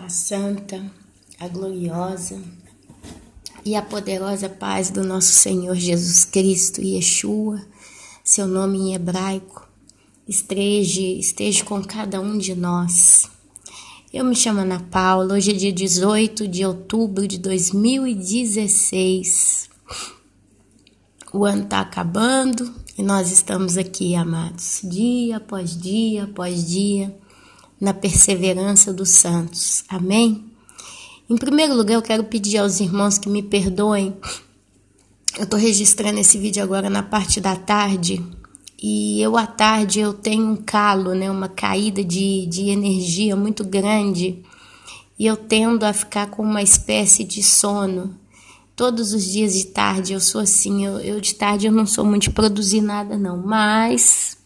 A santa, a gloriosa e a poderosa paz do nosso Senhor Jesus Cristo, Yeshua, seu nome em hebraico, esteja com cada um de nós. Eu me chamo Ana Paula, hoje é dia 18 de outubro de 2016. O ano está acabando e nós estamos aqui, amados, dia após dia após dia, na perseverança dos santos. Amém? Em primeiro lugar, eu quero pedir aos irmãos que me perdoem. Eu estou registrando esse vídeo agora na parte da tarde. E à tarde eu tenho um calo, uma caída de energia muito grande. E eu tendo a ficar com uma espécie de sono. Todos os dias de tarde eu sou assim. Eu de tarde eu não sou muito de produzir nada não. Mas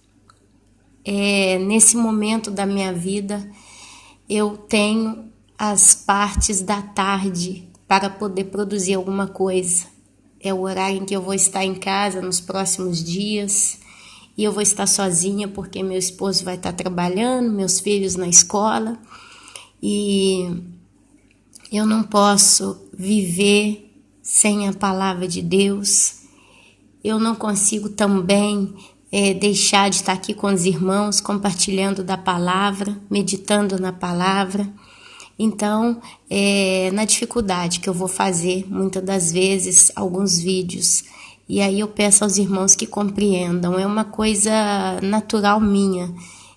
nesse momento da minha vida eu tenho as partes da tarde para poder produzir alguma coisa. É o horário em que eu vou estar em casa nos próximos dias. E eu vou estar sozinha porque meu esposo vai estar trabalhando, meus filhos na escola. E eu não posso viver sem a palavra de Deus. Eu não consigo também deixar de estar aqui com os irmãos, compartilhando da palavra, meditando na palavra. Então, na dificuldade que eu vou fazer, muitas das vezes, alguns vídeos. E aí eu peço aos irmãos que compreendam. É uma coisa natural minha.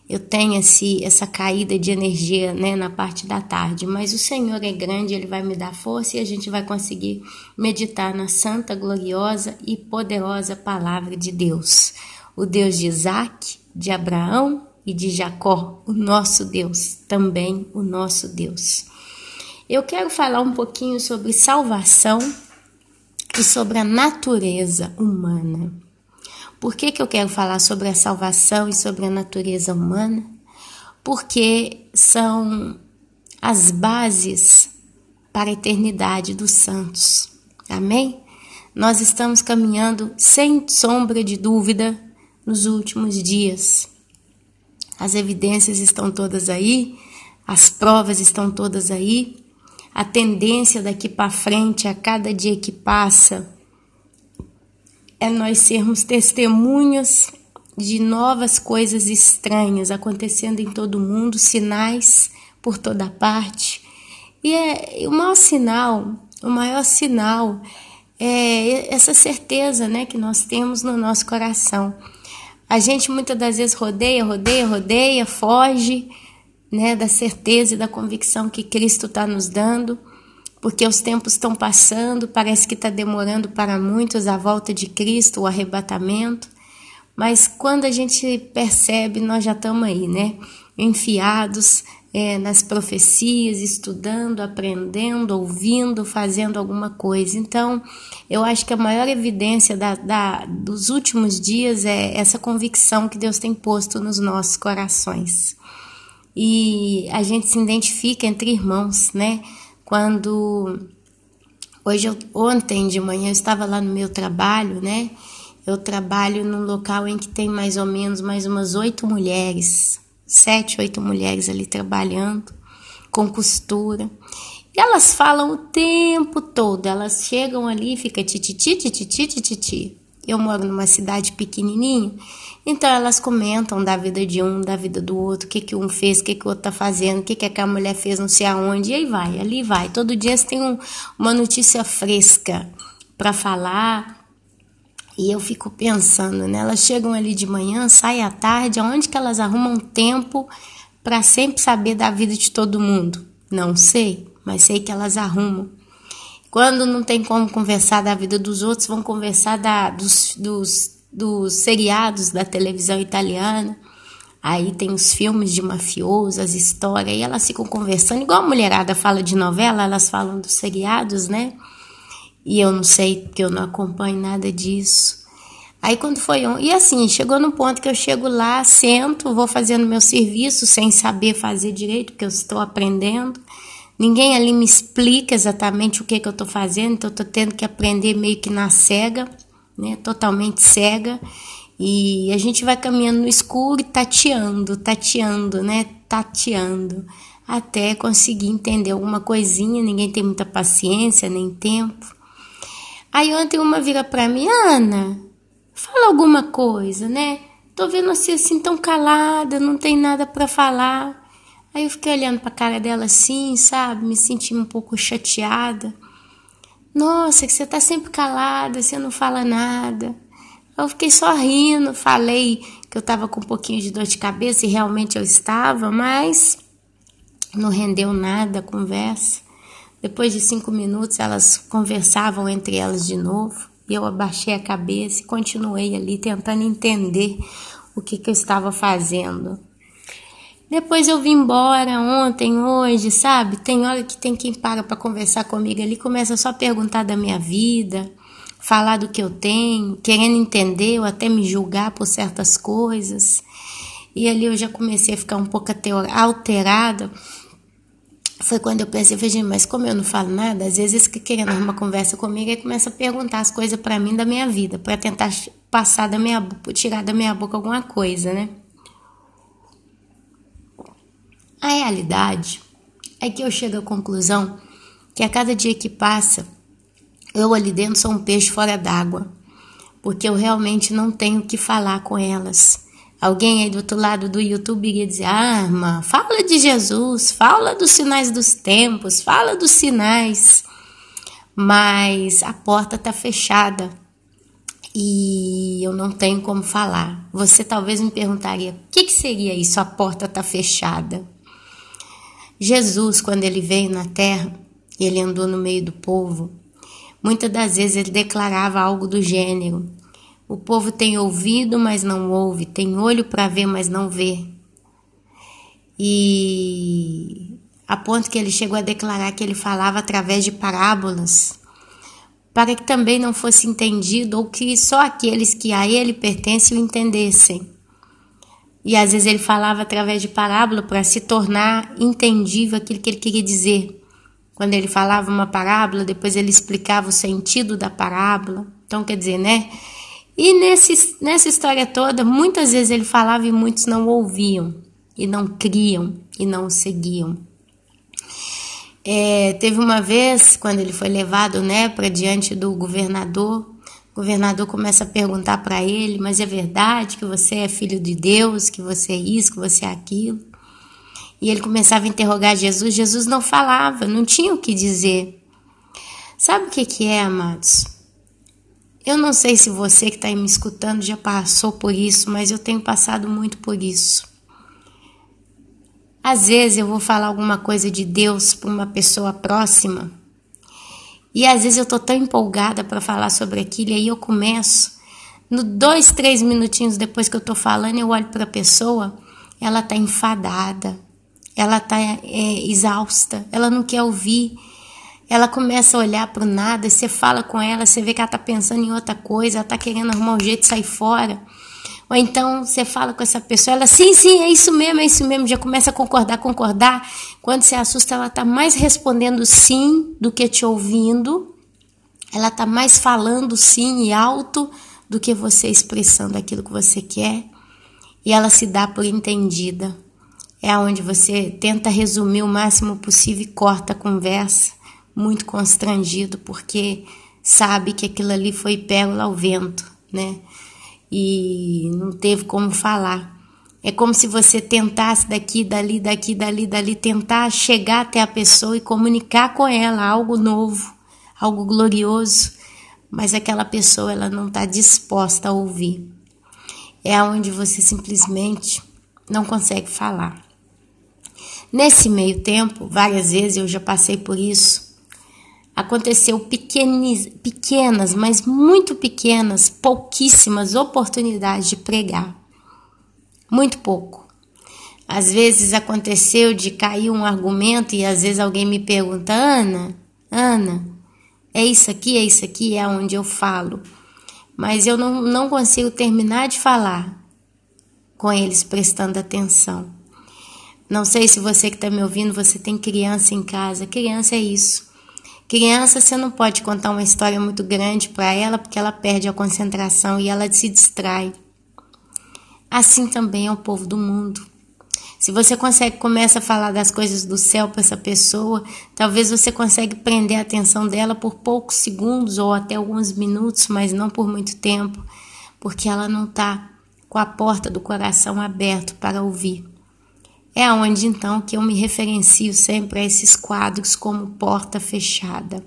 Eu tenho essa caída de energia, na parte da tarde. Mas o Senhor é grande, Ele vai me dar força e a gente vai conseguir meditar na santa, gloriosa e poderosa palavra de Deus. O Deus de Isaac, de Abraão e de Jacó, o nosso Deus, também o nosso Deus. Eu quero falar um pouquinho sobre salvação e sobre a natureza humana. Por que eu quero falar sobre a salvação e sobre a natureza humana? Porque são as bases para a eternidade dos santos. Amém? Nós estamos caminhando sem sombra de dúvida nos últimos dias. As evidências estão todas aí, as provas estão todas aí. A tendência daqui para frente, a cada dia que passa, é nós sermos testemunhas de novas coisas estranhas acontecendo em todo mundo, sinais por toda parte. E o maior sinal é essa certeza, que nós temos no nosso coração. A gente muitas das vezes rodeia, foge, da certeza e da convicção que Cristo está nos dando, porque os tempos estão passando, parece que está demorando para muitos a volta de Cristo, o arrebatamento, mas quando a gente percebe, nós já estamos aí, enfiados nas profecias, estudando, aprendendo, ouvindo, fazendo alguma coisa. Então, eu acho que a maior evidência dos últimos dias é essa convicção que Deus tem posto nos nossos corações. E a gente se identifica entre irmãos, Ontem de manhã eu estava lá no meu trabalho, Eu trabalho num local em que tem mais ou menos mais umas 8 mulheres, 7, 8 mulheres ali trabalhando com costura. E elas falam o tempo todo, elas chegam ali e ficam tititi. Eu moro numa cidade pequenininha, então elas comentam da vida de um, da vida do outro, o que um fez, o que o outro tá fazendo, o que aquela mulher fez não sei aonde, e aí vai, ali vai. Todo dia você tem uma notícia fresca para falar, e eu fico pensando, elas chegam ali de manhã, saem à tarde, aonde que elas arrumam tempo para sempre saber da vida de todo mundo? Não sei, mas sei que elas arrumam. Quando não tem como conversar da vida dos outros, vão conversar dos seriados da televisão italiana. Aí tem os filmes de mafiosos, as histórias, e elas ficam conversando. Igual a mulherada fala de novela, elas falam dos seriados, E eu não sei, porque eu não acompanho nada disso. Aí quando foi e assim, chegou no ponto que eu chego lá, sento, vou fazendo meu serviço sem saber fazer direito, porque eu estou aprendendo. Ninguém ali me explica exatamente o que eu estou fazendo, então eu estou tendo que aprender meio que na cega, totalmente cega. E a gente vai caminhando no escuro e tateando, né? Tateando, até conseguir entender alguma coisinha. Ninguém tem muita paciência, nem tempo. Aí ontem uma vira pra mim: Ana, fala alguma coisa, né? Tô vendo você assim tão calada, não tem nada pra falar. Aí eu fiquei olhando pra cara dela assim, sabe? Me senti um pouco chateada. Nossa, que você tá sempre calada, você não fala nada. Eu fiquei só rindo, falei que eu tava com um pouquinho de dor de cabeça e realmente eu estava, mas não rendeu nada a conversa. Depois de 5 minutos elas conversavam entre elas de novo e eu abaixei a cabeça e continuei ali tentando entender o que eu estava fazendo. Depois eu vim embora ontem, hoje, sabe? Tem hora que tem quem para conversar comigo ali, começa só a perguntar da minha vida, falar do que eu tenho, querendo entender ou até me julgar por certas coisas. E ali eu já comecei a ficar um pouco alterada. Foi quando eu pensei, mas como eu não falo nada, às vezes que querendo uma conversa comigo, ele começa a perguntar as coisas pra mim da minha vida, pra tentar passar tirar da minha boca alguma coisa, né? A realidade é que eu chego à conclusão que a cada dia que passa, eu ali dentro sou um peixe fora d'água, porque eu realmente não tenho o que falar com elas. Alguém aí do outro lado do YouTube iria dizer: irmã, fala de Jesus, fala dos sinais dos tempos, fala dos sinais. Mas a porta está fechada e eu não tenho como falar. Você talvez me perguntaria: o que seria isso, a porta está fechada? Jesus, quando ele veio na terra, ele andou no meio do povo. Muitas das vezes ele declarava algo do gênero: o povo tem ouvido, mas não ouve, tem olho para ver, mas não vê. E a ponto que ele chegou a declarar que ele falava através de parábolas, para que também não fosse entendido ou que só aqueles que a ele pertencem o entendessem. E às vezes ele falava através de parábola para se tornar entendível aquilo que ele queria dizer. Quando ele falava uma parábola, depois ele explicava o sentido da parábola. Então, quer dizer, né? E nessa história toda, muitas vezes ele falava e muitos não ouviam, e não criam, e não o seguiam. Teve uma vez, quando ele foi levado, né, para diante do governador, o governador começa a perguntar para ele: mas é verdade que você é filho de Deus, que você é isso, que você é aquilo? E ele começava a interrogar Jesus. Jesus não falava, não tinha o que dizer. Sabe o que é, amados? Eu não sei se você que está aí me escutando já passou por isso, mas eu tenho passado muito por isso. Às vezes eu vou falar alguma coisa de Deus para uma pessoa próxima e às vezes eu estou tão empolgada para falar sobre aquilo e aí eu começo, 2, 3 minutinhos depois que eu estou falando, eu olho para a pessoa, ela está enfadada, ela está exausta, ela não quer ouvir. Ela começa a olhar para o nada, e você fala com ela, você vê que ela está pensando em outra coisa, ela está querendo arrumar um jeito de sair fora. Ou então você fala com essa pessoa, ela, sim, é isso mesmo, já começa a concordar. Quando você assusta, ela está mais respondendo sim do que te ouvindo, ela está mais falando sim e alto do que você expressando aquilo que você quer, e ela se dá por entendida. É onde você tenta resumir o máximo possível e corta a conversa, muito constrangido, porque sabe que aquilo ali foi pérola ao vento, né? E não teve como falar. É como se você tentasse daqui, dali, tentar chegar até a pessoa e comunicar com ela algo novo, algo glorioso, mas aquela pessoa ela não está disposta a ouvir. É onde você simplesmente não consegue falar. Nesse meio tempo, várias vezes eu já passei por isso, aconteceu pequenas, mas muito pequenas, pouquíssimas oportunidades de pregar. Muito pouco. Às vezes aconteceu de cair um argumento e às vezes alguém me pergunta: Ana, é isso aqui, é onde eu falo. Mas eu não consigo terminar de falar com eles prestando atenção. Não sei se você que está me ouvindo, você tem criança em casa. Criança é isso. Criança, você não pode contar uma história muito grande para ela, porque ela perde a concentração e ela se distrai. assim também é o povo do mundo. Se você começa a falar das coisas do céu para essa pessoa, talvez você consiga prender a atenção dela por poucos segundos ou até alguns minutos, mas não por muito tempo, porque ela não está com a porta do coração aberto para ouvir. É aonde então que eu me referencio sempre a esses quadros como porta fechada.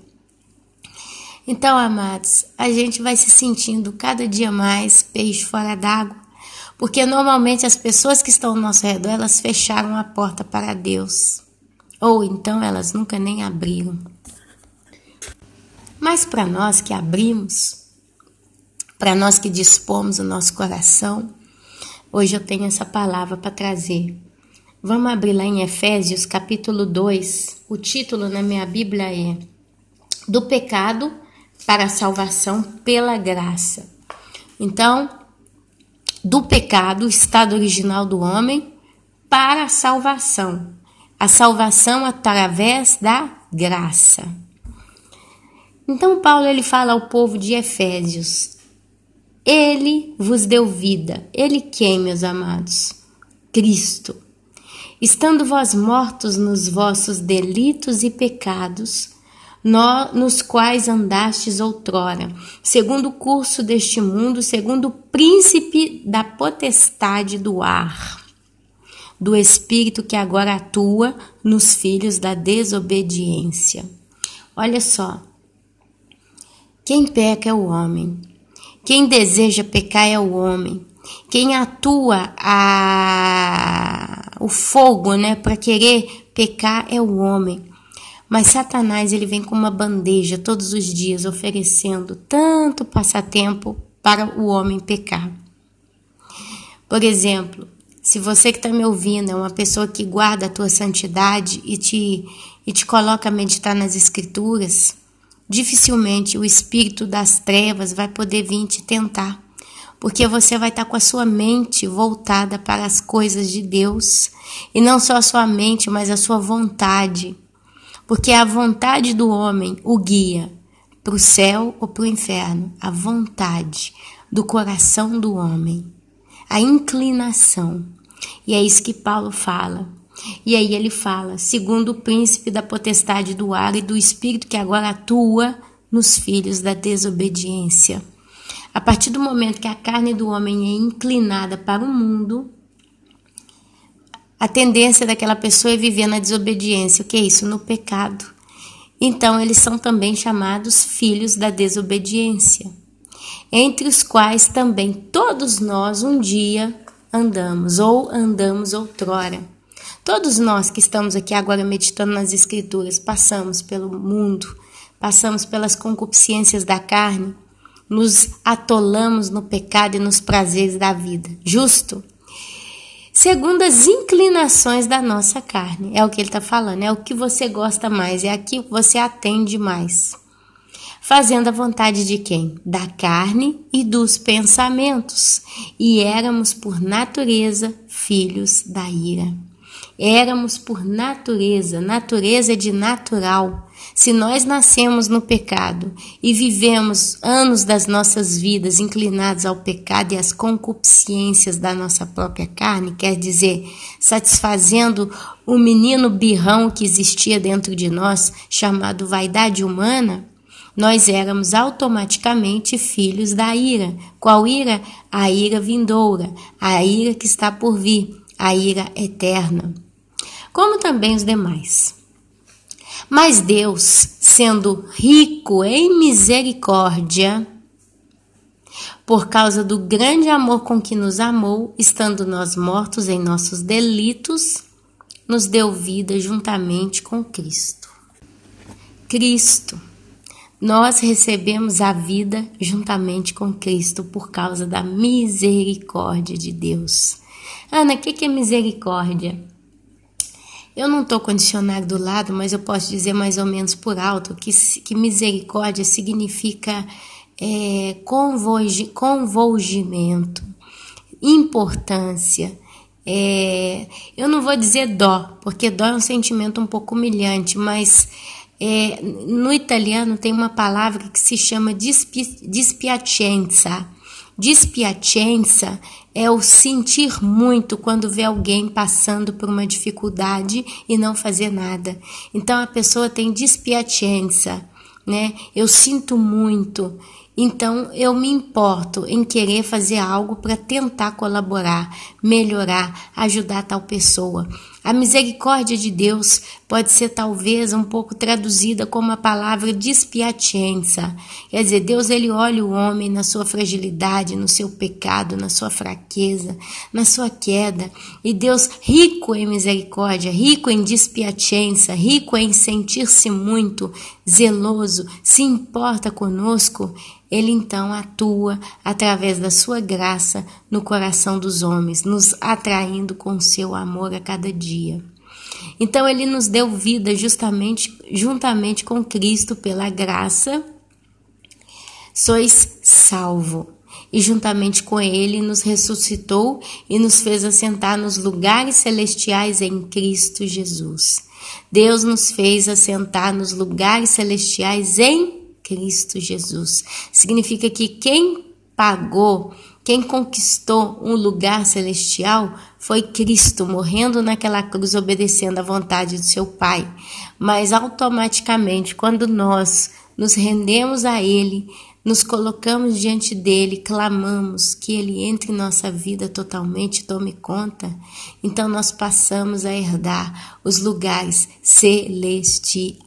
Então, amados, a gente vai se sentindo cada dia mais peixe fora d'água, porque normalmente as pessoas que estão ao nosso redor, elas fecharam a porta para Deus, ou então elas nunca nem abriram. Mas para nós que abrimos, para nós que dispomos o nosso coração, hoje eu tenho essa palavra para trazer. Vamos abrir lá em Efésios capítulo 2, o título na minha Bíblia é Do Pecado para a Salvação pela Graça. Então, do pecado, o estado original do homem, para a salvação através da graça. Então Paulo ele fala ao povo de Efésios, ele vos deu vida. Ele quem, meus amados? Cristo. Estando vós mortos nos vossos delitos e pecados, nos quais andastes outrora, segundo o curso deste mundo, segundo o príncipe da potestade do ar, do espírito que agora atua nos filhos da desobediência. Olha só, quem peca é o homem, quem deseja pecar é o homem, quem atua o fogo, para querer pecar é o homem. Mas Satanás ele vem com uma bandeja todos os dias oferecendo tanto passatempo para o homem pecar. Por exemplo, se você que está me ouvindo é uma pessoa que guarda a tua santidade e te coloca a meditar nas escrituras, dificilmente o espírito das trevas vai poder vir te tentar, porque você vai estar com a sua mente voltada para as coisas de Deus, e não só a sua mente, mas a sua vontade. Porque é a vontade do homem o guia para o céu ou para o inferno. A vontade do coração do homem. A inclinação. E é isso que Paulo fala. E aí ele fala, segundo o príncipe da potestade do ar e do espírito que agora atua nos filhos da desobediência. A partir do momento que a carne do homem é inclinada para o mundo, a tendência daquela pessoa é viver na desobediência. O que é isso? No pecado. Então, eles são também chamados filhos da desobediência, entre os quais também todos nós um dia andamos, ou andamos outrora. Todos nós que estamos aqui agora meditando nas Escrituras, passamos pelo mundo, passamos pelas concupiscências da carne, nos atolamos no pecado e nos prazeres da vida. Justo? Segundo as inclinações da nossa carne. É o que ele está falando, é o que você gosta mais, é aquilo que você atende mais. Fazendo a vontade de quem? Da carne e dos pensamentos. E éramos por natureza filhos da ira. Éramos por natureza é de natural. Se nós nascemos no pecado e vivemos anos das nossas vidas inclinados ao pecado e às concupiscências da nossa própria carne, quer dizer, satisfazendo o menino birrão que existia dentro de nós, chamado vaidade humana, nós éramos automaticamente filhos da ira. Qual ira? A ira vindoura, a ira que está por vir, a ira eterna. Como também os demais. Mas Deus, sendo rico em misericórdia, por causa do grande amor com que nos amou, estando nós mortos em nossos delitos, nos deu vida juntamente com Cristo. Cristo. Nós recebemos a vida juntamente com Cristo por causa da misericórdia de Deus. Ana, o que é misericórdia? Eu não estou com o dicionário do lado, mas eu posso dizer mais ou menos por alto que misericórdia significa convolgimento, importância. Eu não vou dizer dó, porque dó é um sentimento um pouco humilhante, mas no italiano tem uma palavra que se chama dispiacenza. Dispiacenza é o sentir muito quando vê alguém passando por uma dificuldade e não fazer nada. Então a pessoa tem dispiacenza, né? Eu sinto muito. Então eu me importo em querer fazer algo para tentar colaborar, melhorar, ajudar tal pessoa. A misericórdia de Deus pode ser talvez um pouco traduzida como a palavra dispiacenza. Quer dizer, Deus ele olha o homem na sua fragilidade, no seu pecado, na sua fraqueza, na sua queda. E Deus, rico em misericórdia, rico em dispiacenza, rico em sentir-se muito zeloso, se importa conosco, ele então atua através da sua graça no coração dos homens, nos atraindo com o seu amor a cada dia. Então ele nos deu vida juntamente com Cristo pela graça, sois salvo. E juntamente com ele nos ressuscitou e nos fez assentar nos lugares celestiais em Cristo Jesus. Deus nos fez assentar nos lugares celestiais em Cristo Jesus. Significa que quem pagou, quem conquistou um lugar celestial foi Cristo, morrendo naquela cruz, obedecendo à vontade do seu Pai. Mas automaticamente, quando nós nos rendemos a Ele, nos colocamos diante dele, clamamos que ele entre em nossa vida totalmente, tome conta, então nós passamos a herdar os lugares celestiais.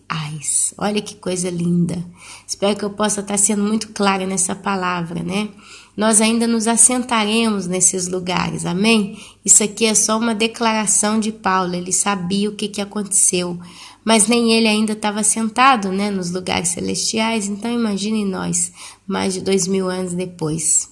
Olha que coisa linda. Espero que eu possa estar sendo muito clara nessa palavra, né? Nós ainda nos assentaremos nesses lugares, amém? Isso aqui é só uma declaração de Paulo, ele sabia o que aconteceu, mas nem ele ainda estava sentado, né, nos lugares celestiais, então imaginem nós, mais de 2000 anos depois.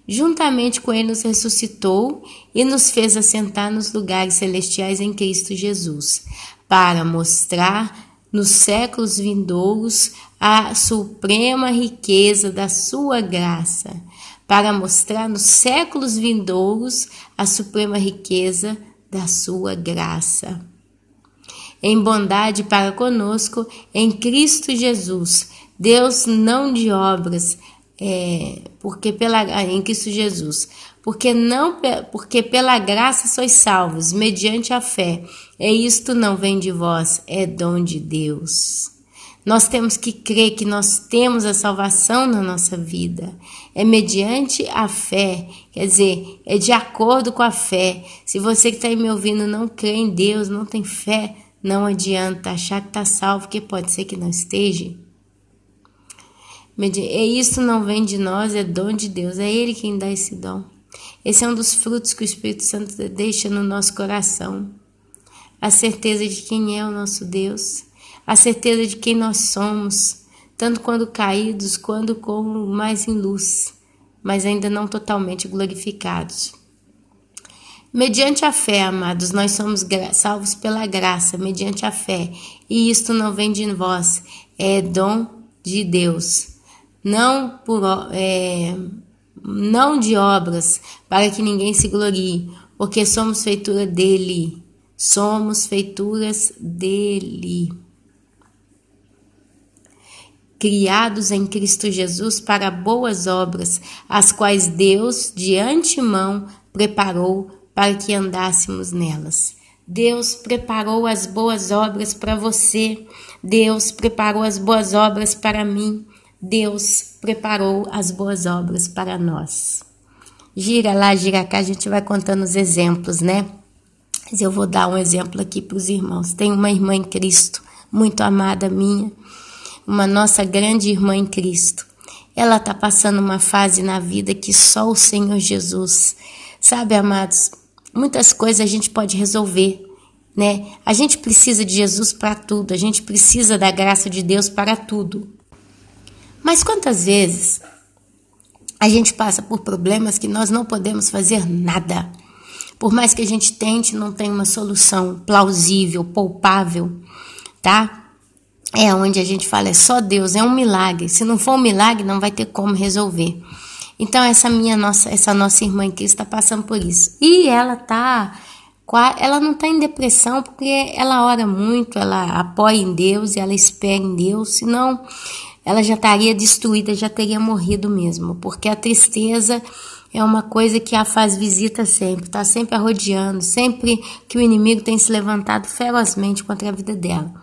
Juntamente com ele nos ressuscitou e nos fez assentar nos lugares celestiais em Cristo Jesus, para mostrar nos séculos vindouros a suprema riqueza da sua graça, para mostrar nos séculos vindouros a suprema riqueza da sua graça. Em bondade para conosco, em Cristo Jesus, Deus não de obras, em Cristo Jesus, porque pela graça sois salvos, mediante a fé, e isto não vem de vós, é dom de Deus. Nós temos que crer que nós temos a salvação na nossa vida. É mediante a fé, quer dizer, é de acordo com a fé. Se você que está aí me ouvindo não crê em Deus, não tem fé, não adianta achar que está salvo, que pode ser que não esteja. E isso não vem de nós, é dom de Deus. É Ele quem dá esse dom. Esse é um dos frutos que o Espírito Santo deixa no nosso coração. A certeza de quem é o nosso Deus. A certeza de quem nós somos, tanto quando caídos, quanto como mais em luz, mas ainda não totalmente glorificados. Mediante a fé, amados, nós somos salvos pela graça, mediante a fé. E isto não vem de vós, é dom de Deus. Não de obras, para que ninguém se glorie, porque somos feitura dele. Somos feituras dele. Criados em Cristo Jesus para boas obras, as quais Deus de antemão preparou para que andássemos nelas. Deus preparou as boas obras para você. Deus preparou as boas obras para mim. Deus preparou as boas obras para nós. Gira lá, gira cá, a gente vai contando os exemplos, né? Mas eu vou dar um exemplo aqui para os irmãos. Tem uma irmã em Cristo, muito amada minha, uma nossa grande irmã em Cristo. Ela está passando uma fase na vida que só o Senhor Jesus, sabe, amados, muitas coisas a gente pode resolver, né? A gente precisa de Jesus para tudo, a gente precisa da graça de Deus para tudo. Mas quantas vezes a gente passa por problemas que nós não podemos fazer nada? Por mais que a gente tente, não tem uma solução plausível, palpável, tá? É onde a gente fala, é só Deus, é um milagre. Se não for um milagre, não vai ter como resolver. Então, essa nossa irmã em Cristo está passando por isso. E ela não está em depressão, porque ela ora muito, ela apoia em Deus e ela espera em Deus, senão ela já estaria destruída, já teria morrido mesmo, porque a tristeza é uma coisa que a faz visita sempre, está sempre arrodeando, sempre que o inimigo tem se levantado ferozmente contra a vida dela.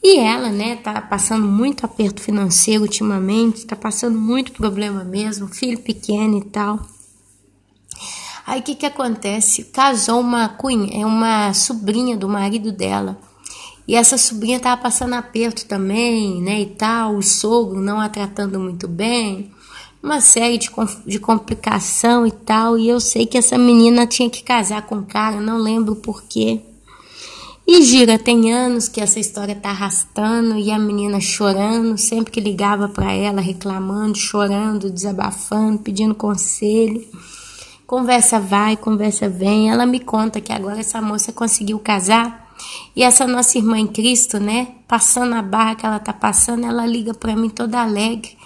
E ela, né, tá passando muito aperto financeiro ultimamente, tá passando muito problema mesmo, filho pequeno e tal. Aí o que acontece? Casou uma sobrinha do marido dela. E essa sobrinha tava passando aperto também, né, e tal, o sogro não a tratando muito bem, uma série de complicação e tal, e eu sei que essa menina tinha que casar com o cara, não lembro por quê. E gira, tem anos que essa história tá arrastando, e a menina chorando, sempre que ligava para ela, reclamando, chorando, desabafando, pedindo conselho. Conversa vai, conversa vem, ela me conta que agora essa moça conseguiu casar. E essa nossa irmã em Cristo, né, passando a barra que ela tá passando, ela liga para mim toda alegre.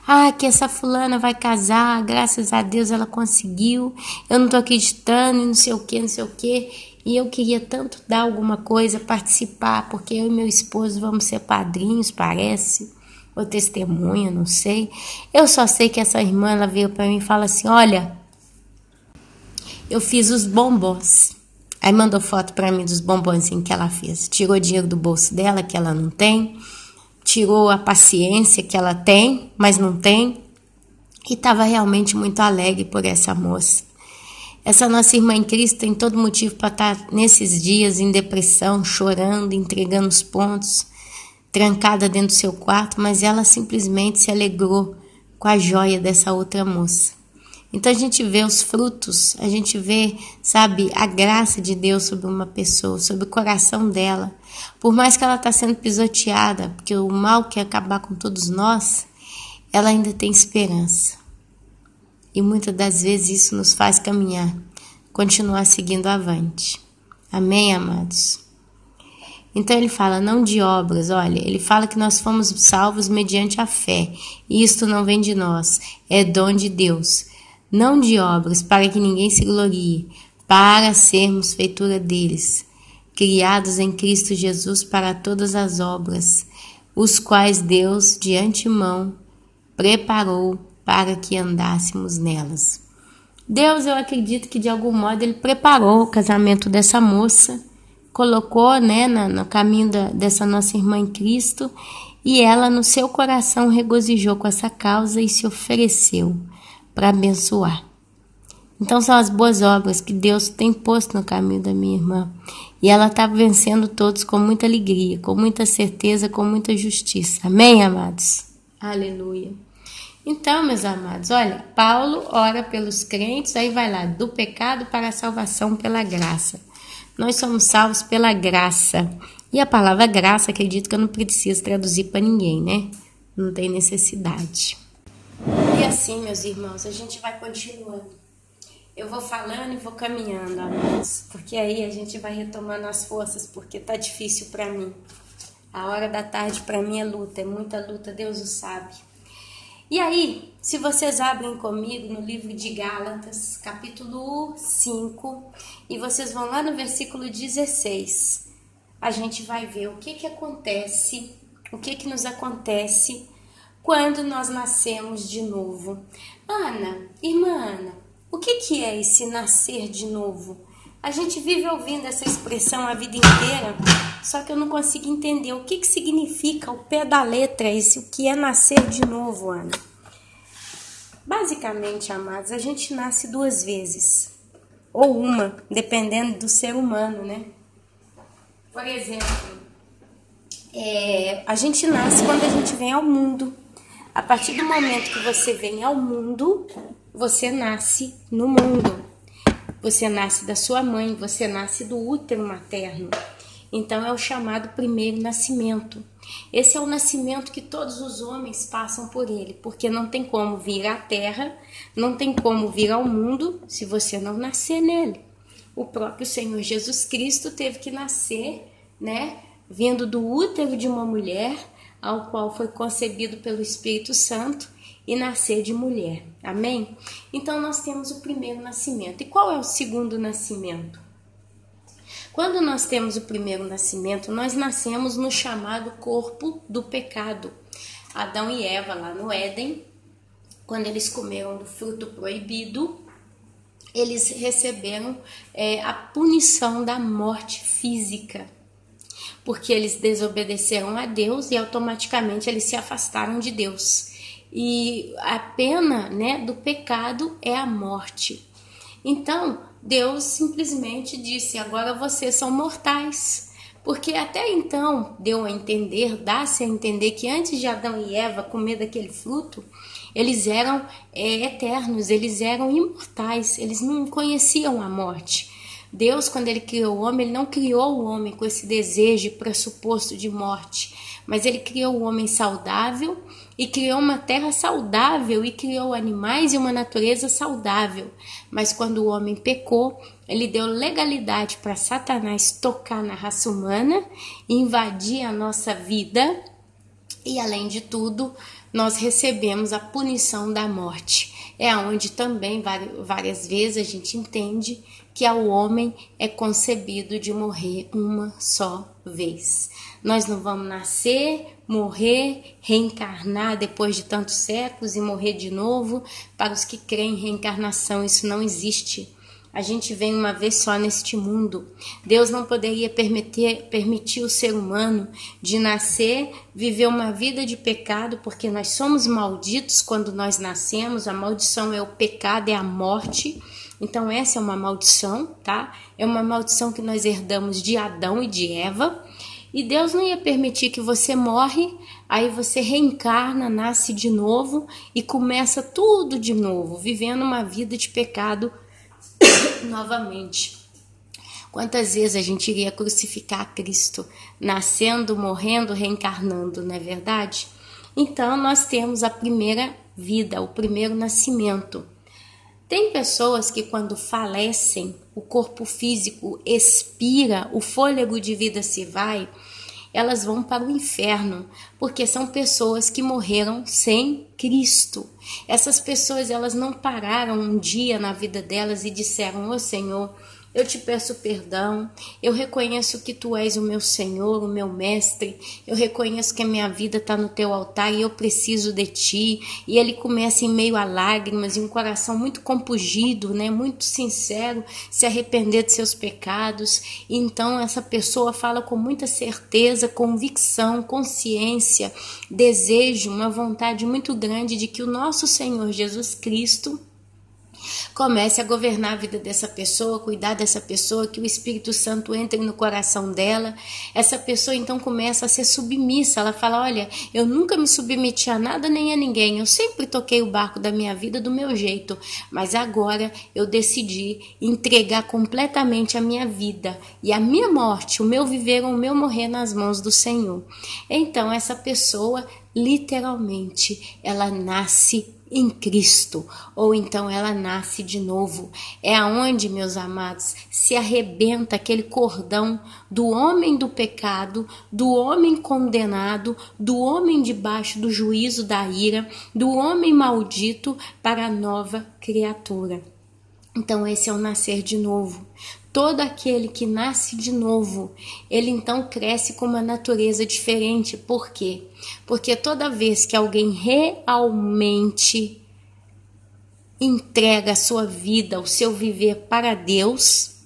Ah, que essa fulana vai casar, graças a Deus ela conseguiu, eu não tô acreditando, não sei o que. E eu queria tanto dar alguma coisa, participar, porque eu e meu esposo vamos ser padrinhos, parece, ou testemunha, não sei. Eu só sei que essa irmã, ela veio para mim e fala assim, olha, eu fiz os bombons. Aí mandou foto pra mim dos bombonzinhos que ela fez. Tirou dinheiro do bolso dela, que ela não tem. Tirou a paciência que ela tem, mas não tem. E estava realmente muito alegre por essa moça. Essa nossa irmã em Cristo tem todo motivo para estar nesses dias em depressão, chorando, entregando os pontos, trancada dentro do seu quarto, mas ela simplesmente se alegrou com a joia dessa outra moça. Então a gente vê os frutos, a gente vê, sabe, a graça de Deus sobre uma pessoa, sobre o coração dela. Por mais que ela está sendo pisoteada, porque o mal quer acabar com todos nós, ela ainda tem esperança. E muitas das vezes isso nos faz caminhar, continuar seguindo avante. Amém, amados? Então ele fala, não de obras, olha, ele fala que nós fomos salvos mediante a fé. E isto não vem de nós, é dom de Deus. Não de obras, para que ninguém se glorie, para sermos feitura deles, criados em Cristo Jesus para todas as obras, os quais Deus de antemão preparou para que andássemos nelas. Deus, eu acredito que de algum modo ele preparou o casamento dessa moça, colocou, né, no caminho dessa nossa irmã em Cristo, e ela no seu coração regozijou com essa causa e se ofereceu para abençoar. Então são as boas obras que Deus tem posto no caminho da minha irmã. E ela está vencendo todos com muita alegria, com muita certeza, com muita justiça. Amém, amados? Aleluia. Então, meus amados, olha, Paulo ora pelos crentes, aí vai lá, do pecado para a salvação pela graça. Nós somos salvos pela graça. E a palavra graça, acredito que eu não preciso traduzir para ninguém, né? Não tem necessidade. E assim, meus irmãos, a gente vai continuando. Eu vou falando e vou caminhando, amados, porque aí a gente vai retomando as forças, porque tá difícil para mim. A hora da tarde para mim é luta, é muita luta, Deus o sabe. E aí, se vocês abrem comigo no livro de Gálatas, capítulo 5, e vocês vão lá no versículo 16, a gente vai ver o que acontece, o que nos acontece quando nós nascemos de novo. Ana, irmã Ana, o que é esse nascer de novo? A gente vive ouvindo essa expressão a vida inteira, só que eu não consigo entender o que significa o pé da letra, o que é nascer de novo, Ana. Basicamente, amados, a gente nasce 2 vezes, ou uma, dependendo do ser humano, né? Por exemplo, a gente nasce quando a gente vem ao mundo. A partir do momento que você vem ao mundo, você nasce no mundo. Você nasce da sua mãe, você nasce do útero materno. Então é o chamado primeiro nascimento. Esse é o nascimento que todos os homens passam por ele, porque não tem como vir à terra, não tem como vir ao mundo se você não nascer nele. O próprio Senhor Jesus Cristo teve que nascer, né, vindo do útero de uma mulher, ao qual foi concebido pelo Espírito Santo, e nascer de mulher. Amém? Então nós temos o primeiro nascimento. E qual é o segundo nascimento? Quando nós temos o primeiro nascimento, nós nascemos no chamado corpo do pecado. Adão e Eva lá no Éden, quando eles comeram do fruto proibido, eles receberam a punição da morte física, porque eles desobedeceram a Deus e automaticamente eles se afastaram de Deus. E a pena, né, do pecado é a morte. Então, Deus simplesmente disse: agora vocês são mortais. Porque até então deu a entender, dá-se a entender que antes de Adão e Eva comer daquele fruto, eles eram eternos, eles eram imortais, eles não conheciam a morte. Deus, quando ele criou o homem, ele não criou o homem com esse desejo pressuposto de morte, mas ele criou o homem saudável e criou uma terra saudável e criou animais e uma natureza saudável. Mas quando o homem pecou, ele deu legalidade para Satanás tocar na raça humana, invadir a nossa vida e, além de tudo, nós recebemos a punição da morte. É onde também várias vezes a gente entende que o homem é concebido de morrer uma só vez. Nós não vamos nascer, morrer, reencarnar depois de tantos séculos e morrer de novo. Para os que creem em reencarnação, isso não existe. A gente vem uma vez só neste mundo. Deus não poderia permitir o ser humano de nascer, viver uma vida de pecado, porque nós somos malditos quando nós nascemos. A maldição é o pecado, é a morte. Então essa é uma maldição, tá? É uma maldição que nós herdamos de Adão e de Eva. E Deus não ia permitir que você morre, aí você reencarna, nasce de novo e começa tudo de novo, vivendo uma vida de pecado novamente. Quantas vezes a gente iria crucificar Cristo, nascendo, morrendo, reencarnando, não é verdade? Então nós temos a primeira vida, o primeiro nascimento. Tem pessoas que quando falecem, o corpo físico expira, o fôlego de vida se vai, elas vão para o inferno, porque são pessoas que morreram sem Cristo. Essas pessoas, elas não pararam um dia na vida delas e disseram: ô Senhor, eu te peço perdão, eu reconheço que tu és o meu Senhor, o meu mestre, eu reconheço que a minha vida está no teu altar e eu preciso de ti. E ele começa em meio a lágrimas e um coração muito compungido, né, muito sincero, se arrepender de seus pecados. E então essa pessoa fala com muita certeza, convicção, consciência, desejo, uma vontade muito grande de que o nosso Senhor Jesus Cristo comece a governar a vida dessa pessoa, cuidar dessa pessoa, que o Espírito Santo entre no coração dela. Essa pessoa então começa a ser submissa. Ela fala: olha, eu nunca me submeti a nada nem a ninguém, eu sempre toquei o barco da minha vida do meu jeito, mas agora eu decidi entregar completamente a minha vida e a minha morte, o meu viver ou o meu morrer nas mãos do Senhor. Então essa pessoa, literalmente, ela nasce em Cristo, ou então ela nasce de novo. É aonde, meus amados, se arrebenta aquele cordão do homem do pecado, do homem condenado, do homem debaixo do juízo da ira, do homem maldito para a nova criatura. Então esse é o nascer de novo. Todo aquele que nasce de novo, ele então cresce com uma natureza diferente. Por quê? Porque toda vez que alguém realmente entrega a sua vida, o seu viver para Deus,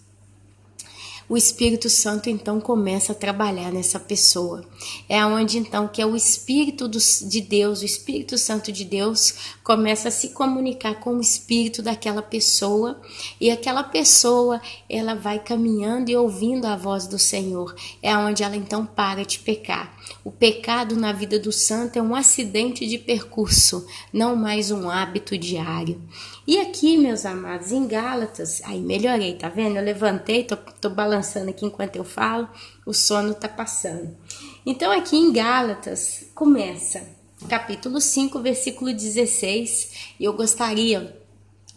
o Espírito Santo então começa a trabalhar nessa pessoa. É onde então que é o Espírito de Deus, o Espírito Santo de Deus começa a se comunicar com o Espírito daquela pessoa, e aquela pessoa ela vai caminhando e ouvindo a voz do Senhor. É onde ela então para de pecar. O pecado na vida do santo é um acidente de percurso, não mais um hábito diário. E aqui, meus amados, em Gálatas, aí melhorei, tá vendo? Eu levantei, tô balançando aqui enquanto eu falo, o sono tá passando. Então aqui em Gálatas começa, capítulo 5, versículo 16, e eu gostaria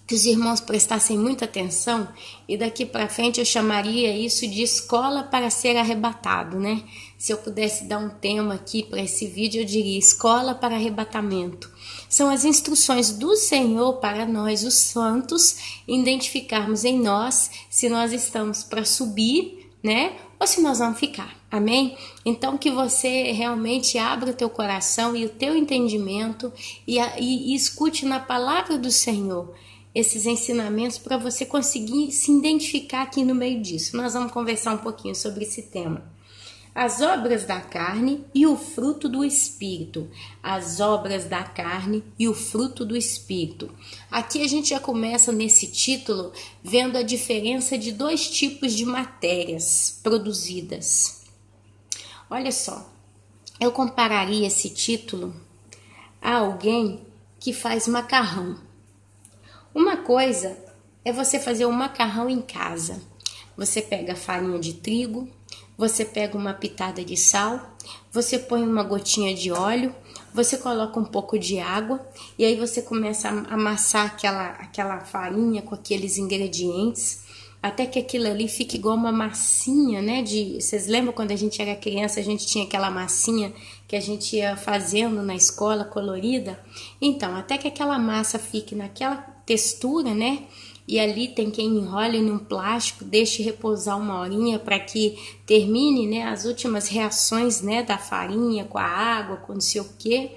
que os irmãos prestassem muita atenção, e daqui para frente eu chamaria isso de escola para ser arrebatado, né? Se eu pudesse dar um tema aqui para esse vídeo, eu diria escola para arrebatamento. São as instruções do Senhor para nós, os santos, identificarmos em nós se nós estamos para subir, né? Ou se nós vamos ficar, amém? Então que você realmente abra o teu coração e o teu entendimento e escute na palavra do Senhor esses ensinamentos para você conseguir se identificar aqui no meio disso. Nós vamos conversar um pouquinho sobre esse tema. As obras da carne e o fruto do Espírito. As obras da carne e o fruto do Espírito. Aqui a gente já começa nesse título vendo a diferença de dois tipos de matérias produzidas. Olha só, eu compararia esse título a alguém que faz macarrão. Uma coisa é você fazer um macarrão em casa. Você pega a farinha de trigo, você pega uma pitada de sal, você põe uma gotinha de óleo, você coloca um pouco de água e aí você começa a amassar aquela farinha com aqueles ingredientes até que aquilo ali fique igual uma massinha, né? Vocês lembram quando a gente era criança, a gente tinha aquela massinha que a gente ia fazendo na escola colorida? Então, até que aquela massa fique naquela textura, né? E ali tem quem enrole num plástico, deixe repousar uma horinha para que termine, né, as últimas reações, né, da farinha com a água, com não sei o que.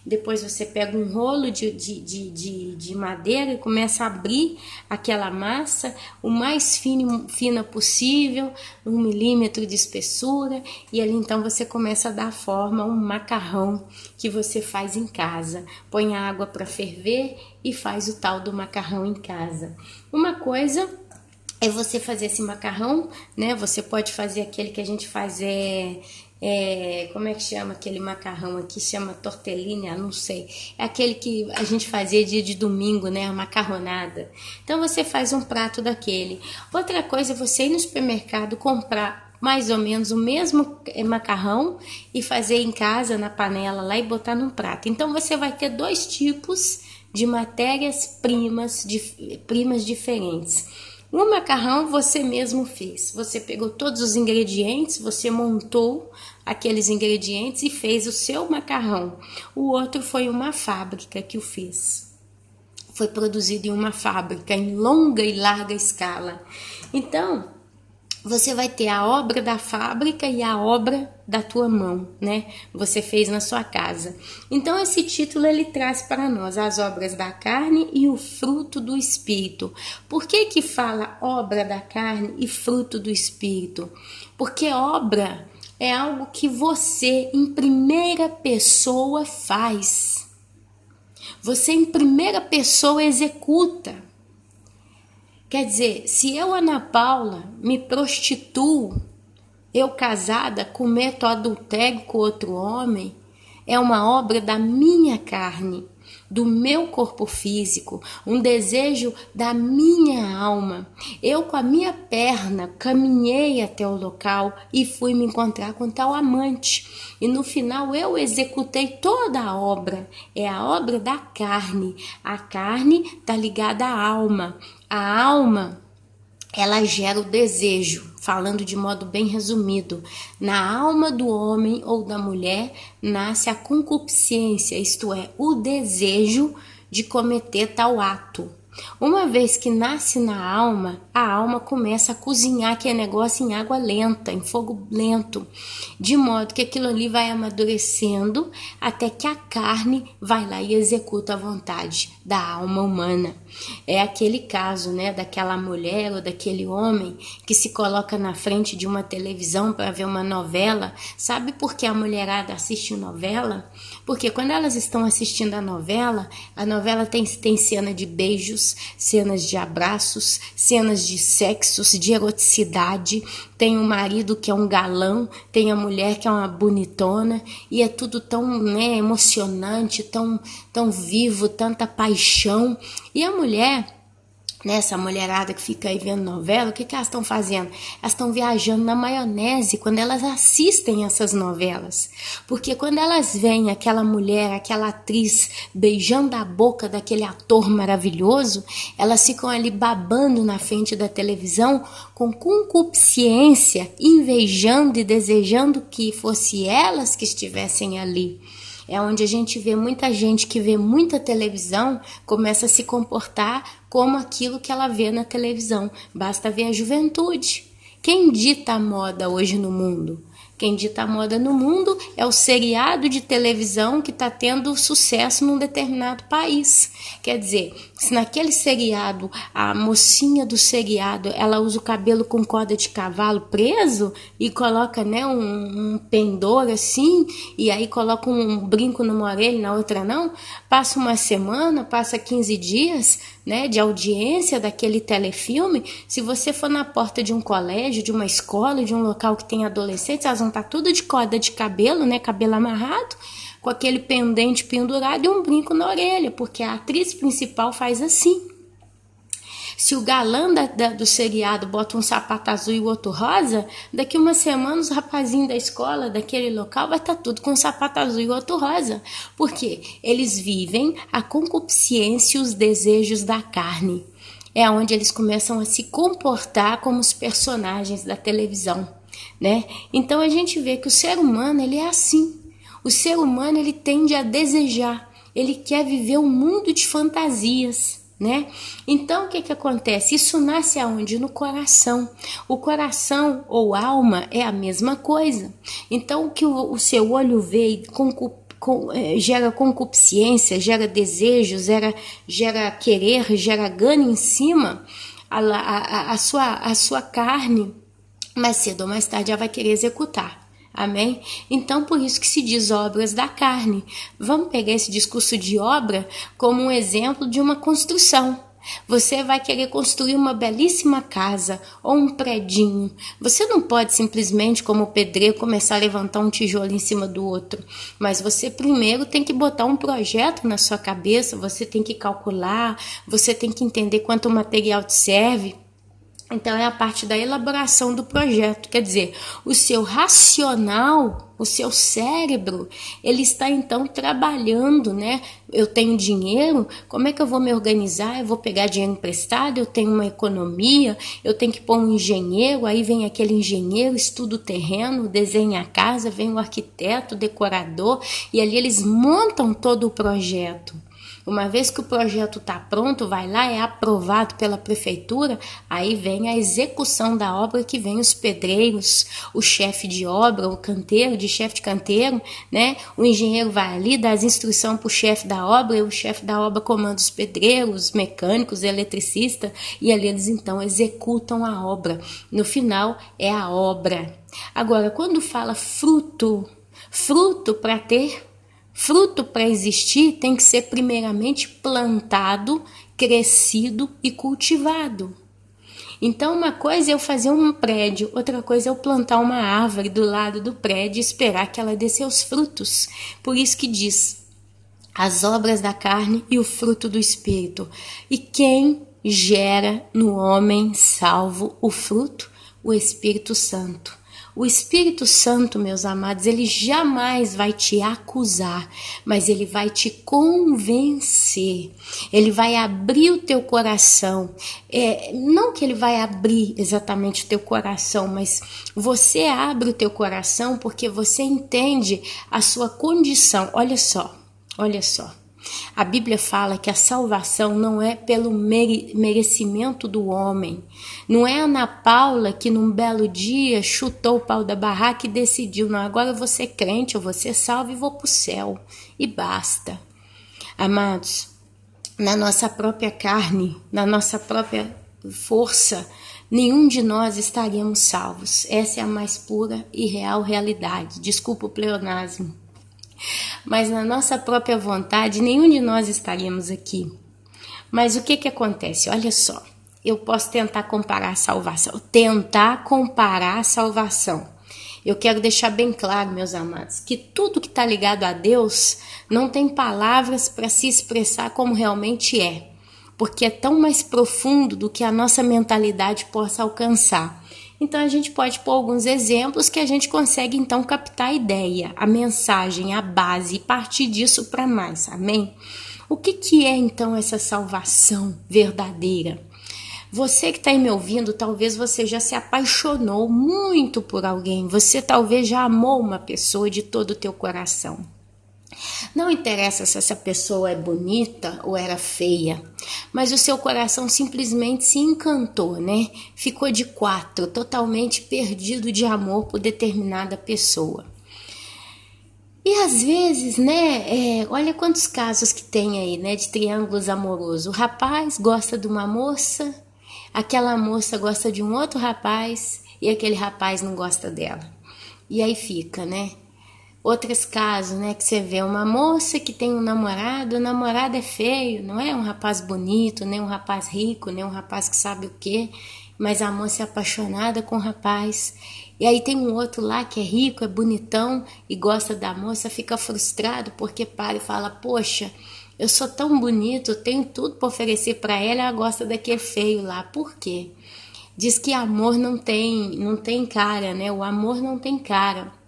Depois você pega um rolo de madeira e começa a abrir aquela massa o mais fina possível, 1 milímetro de espessura, e ali então você começa a dar forma a um macarrão que você faz em casa. Põe a água para ferver e faz o tal do macarrão em casa. Uma coisa é você fazer esse macarrão, né? Você pode fazer aquele que a gente faz como é que chama aquele macarrão aqui? Chama tortellini, não sei. É aquele que a gente fazia dia de domingo, né? A macarronada. Então você faz um prato daquele. Outra coisa é você ir no supermercado comprar mais ou menos o mesmo macarrão e fazer em casa na panela lá e botar num prato. Então você vai ter dois tipos de matérias-primas diferentes. O macarrão você mesmo fez, você pegou todos os ingredientes, você montou aqueles ingredientes e fez o seu macarrão. O outro foi uma fábrica que o fez, foi produzido em uma fábrica em longa e larga escala. Então, você vai ter a obra da fábrica e a obra da tua mão, né? Você fez na sua casa. Então, esse título ele traz para nós as obras da carne e o fruto do Espírito. Por que fala obra da carne e fruto do Espírito? Porque obra é algo que você, em primeira pessoa, faz. Você, em primeira pessoa, executa. Quer dizer, se eu, Ana Paula, me prostituo, eu casada, cometo adultério com outro homem, é uma obra da minha carne, do meu corpo físico, um desejo da minha alma. Eu, com a minha perna, caminhei até o local e fui me encontrar com tal amante. E no final eu executei toda a obra. É a obra da carne. A carne está ligada à alma. A alma, ela gera o desejo, falando de modo bem resumido. Na alma do homem ou da mulher nasce a concupiscência, isto é, o desejo de cometer tal ato. Uma vez que nasce na alma, a alma começa a cozinhar aquele negócio em água lenta, em fogo lento, de modo que aquilo ali vai amadurecendo até que a carne vai lá e executa a vontade da alma humana. É aquele caso, né, daquela mulher ou daquele homem que se coloca na frente de uma televisão para ver uma novela. Sabe por que a mulherada assiste novela? Porque quando elas estão assistindo a novela tem cena de beijos, cenas de abraços, cenas de sexos, de eroticidade. Tem o marido que é um galã, tem a mulher que é uma bonitona, e é tudo tão, né, emocionante, tão vivo, tanta paixão. E a mulher, nessa mulherada que fica aí vendo novela, o que elas estão fazendo? Elas estão viajando na maionese quando elas assistem essas novelas. Porque quando elas veem aquela mulher, aquela atriz beijando a boca daquele ator maravilhoso, elas ficam ali babando na frente da televisão com concupiscência, invejando e desejando que fosse elas que estivessem ali. É onde a gente vê muita gente que vê muita televisão, começa a se comportar como aquilo que ela vê na televisão. Basta ver a juventude. Quem dita a moda hoje no mundo? Quem dita a moda no mundo é o seriado de televisão que está tendo sucesso num determinado país. Quer dizer, se naquele seriado, a mocinha do seriado, ela usa o cabelo com corda de cavalo preso e coloca, né, um pendor assim, e aí coloca um brinco numa orelha e na outra não, passa uma semana, passa 15 dias, né, de audiência daquele telefilme. Se você for na porta de um colégio, de uma escola, de um local que tem adolescentes, elas vão estar tudo de corda de cabelo, né, cabelo amarrado, com aquele pendente pendurado e um brinco na orelha, porque a atriz principal faz assim. Se o galã do seriado bota um sapato azul e o outro rosa, daqui uma semana os rapazinhos da escola, daquele local, vai estar tudo com um sapato azul e o outro rosa. Por quê? Eles vivem a concupiscência e os desejos da carne. É onde eles começam a se comportar como os personagens da televisão, né? Então a gente vê que o ser humano, ele é assim. O ser humano, ele tende a desejar, ele quer viver um mundo de fantasias, né? Então o que acontece? Isso nasce aonde? No coração. O coração ou alma é a mesma coisa. Então o que o seu olho vê gera concupiscência, gera desejo, gera querer, gera gana em cima, a sua carne, mais cedo ou mais tarde, já vai querer executar. Amém? Então, por isso que se diz obras da carne. Vamos pegar esse discurso de obra como um exemplo de uma construção. Você vai querer construir uma belíssima casa ou um predinho. Você não pode simplesmente, como pedreiro, começar a levantar um tijolo em cima do outro. Mas você primeiro tem que botar um projeto na sua cabeça, você tem que calcular, você tem que entender quanto material te serve. Então, é a parte da elaboração do projeto. Quer dizer, o seu racional, o seu cérebro, ele está, então, trabalhando, né? Eu tenho dinheiro, como é que eu vou me organizar? Eu vou pegar dinheiro emprestado, eu tenho uma economia, eu tenho que pôr um engenheiro, aí vem aquele engenheiro, estuda o terreno, desenha a casa, vem o arquiteto, o decorador, e ali eles montam todo o projeto. Uma vez que o projeto está pronto, vai lá, é aprovado pela prefeitura, aí vem a execução da obra, que vem os pedreiros, o chefe de obra, o canteiro, de chefe de canteiro, né? O engenheiro vai ali, dá as instruções para o chefe da obra, e o chefe da obra comanda os pedreiros, os mecânicos, eletricistas, e ali eles então executam a obra. No final é a obra. Agora, quando fala fruto para ter, fruto para existir tem que ser primeiramente plantado, crescido e cultivado. Então uma coisa é eu fazer um prédio, outra coisa é eu plantar uma árvore do lado do prédio e esperar que ela dê seus frutos. Por isso que diz, as obras da carne e o fruto do Espírito. E quem gera no homem salvo o fruto? O Espírito Santo. O Espírito Santo, meus amados, ele jamais vai te acusar, mas ele vai te convencer. Ele vai abrir o teu coração. Não que ele vai abrir exatamente o teu coração, mas você abre o teu coração porque você entende a sua condição. Olha só. A Bíblia fala que a salvação não é pelo merecimento do homem. Não é a Ana Paula que num belo dia chutou o pau da barraca e decidiu, não, agora eu vou ser crente, eu vou ser salvo e vou para o céu. E basta. Amados, na nossa própria carne, na nossa própria força, nenhum de nós estaríamos salvos. Essa é a mais pura e real realidade. Desculpa o pleonasmo. Mas na nossa própria vontade, nenhum de nós estaríamos aqui. Mas o que acontece? Olha só, eu posso tentar comparar a salvação. Eu quero deixar bem claro, meus amados, que tudo que está ligado a Deus não tem palavras para se expressar como realmente é. Porque é tão mais profundo do que a nossa mentalidade possa alcançar. Então, a gente pode pôr alguns exemplos que a gente consegue, então, captar a ideia, a mensagem, a base e partir disso para mais, amém? O que é, então, essa salvação verdadeira? Você que está aí me ouvindo, talvez você já se apaixonou muito por alguém, você talvez já amou uma pessoa de todo o teu coração. Não interessa se essa pessoa é bonita ou era feia, mas o seu coração simplesmente se encantou, né? Ficou de quatro, totalmente perdido de amor por determinada pessoa. E às vezes, né, olha quantos casos que tem aí, né, de triângulos amorosos. O rapaz gosta de uma moça, aquela moça gosta de um outro rapaz e aquele rapaz não gosta dela. E aí fica, né? Outros casos, né, que você vê uma moça que tem um namorado, o namorado é feio, não é um rapaz bonito, nem um rapaz rico, nem um rapaz que sabe o quê, mas a moça é apaixonada com o rapaz. E aí tem um outro lá que é rico, é bonitão e gosta da moça, fica frustrado porque para e fala, poxa, eu sou tão bonito, eu tenho tudo para oferecer para ela gosta daquele feio lá. Por quê? Diz que amor não tem cara, né? O amor não tem cara.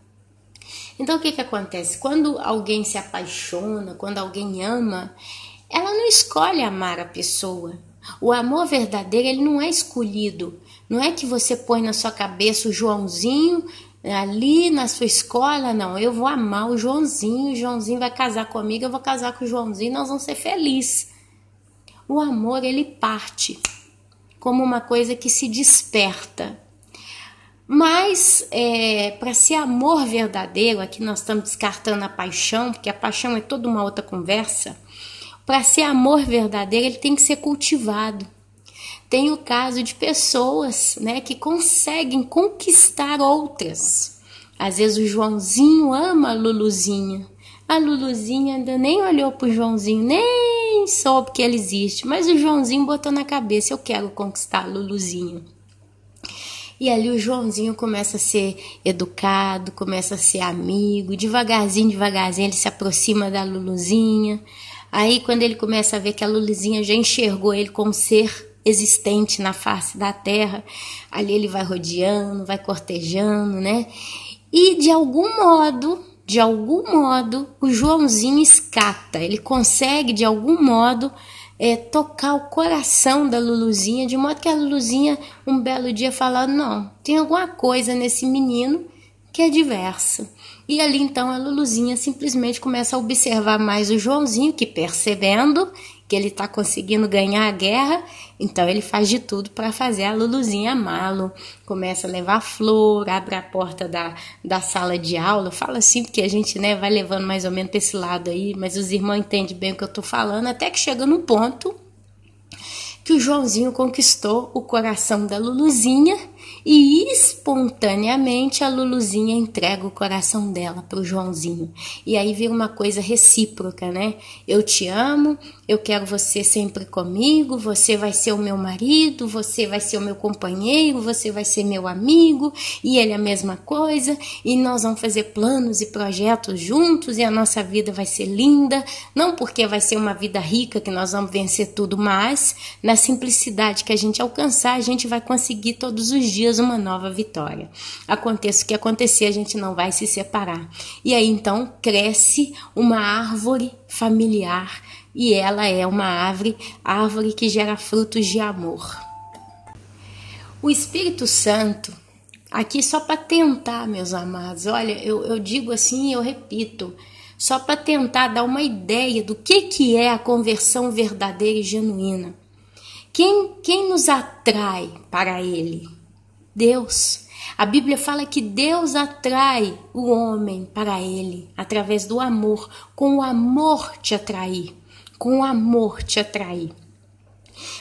Então o que acontece? Quando alguém se apaixona, quando alguém ama, ela não escolhe amar a pessoa. O amor verdadeiro, ele não é escolhido. Não é que você põe na sua cabeça o Joãozinho ali na sua escola, não. Eu vou amar o Joãozinho vai casar comigo, eu vou casar com o Joãozinho, nós vamos ser felizes. O amor, ele parte como uma coisa que se desperta. Mas, para ser amor verdadeiro, aqui nós estamos descartando a paixão, porque a paixão é toda uma outra conversa. Para ser amor verdadeiro, ele tem que ser cultivado. Tem o caso de pessoas, né, que conseguem conquistar outras. Às vezes o Joãozinho ama a Luluzinha. A Luluzinha ainda nem olhou para o Joãozinho, nem soube que ele existe. Mas o Joãozinho botou na cabeça, eu quero conquistar a Luluzinha. E ali o Joãozinho começa a ser educado, começa a ser amigo. Devagarzinho ele se aproxima da Luluzinha. Aí quando ele começa a ver que a Luluzinha já enxergou ele como ser existente na face da terra, ali ele vai rodeando, vai cortejando, né? E de algum modo, o Joãozinho escata. Ele consegue, de algum modo, tocar o coração da Luluzinha, de modo que a Luluzinha, um belo dia, fala, não, tem alguma coisa nesse menino que é diversa. E ali, então, a Luluzinha simplesmente começa a observar mais o Joãozinho, que percebendo que ele está conseguindo ganhar a guerra, então ele faz de tudo para fazer a Luluzinha amá-lo. Começa a levar flor, abre a porta da sala de aula, fala assim, porque a gente, né, vai levando mais ou menos para esse lado aí, mas os irmãos entendem bem o que eu estou falando, até que chega no ponto que o Joãozinho conquistou o coração da Luluzinha e espontaneamente a Luluzinha entrega o coração dela para o Joãozinho. E aí vira uma coisa recíproca, né? Eu te amo, eu quero você sempre comigo, você vai ser o meu marido, você vai ser o meu companheiro, você vai ser meu amigo, e ele é a mesma coisa, e nós vamos fazer planos e projetos juntos, e a nossa vida vai ser linda, não porque vai ser uma vida rica que nós vamos vencer tudo, mas na simplicidade que a gente alcançar, a gente vai conseguir todos os dias uma nova vitória. Aconteça o que acontecer, a gente não vai se separar. E aí então cresce uma árvore familiar e ela é uma árvore que gera frutos de amor. O Espírito Santo, aqui só para tentar, meus amados, olha, eu digo assim, eu repito, só para tentar dar uma ideia do que é a conversão verdadeira e genuína. Quem nos atrai para Ele? Deus. A Bíblia fala que Deus atrai o homem para Ele através do amor, com o amor te atrair, com o amor te atrair.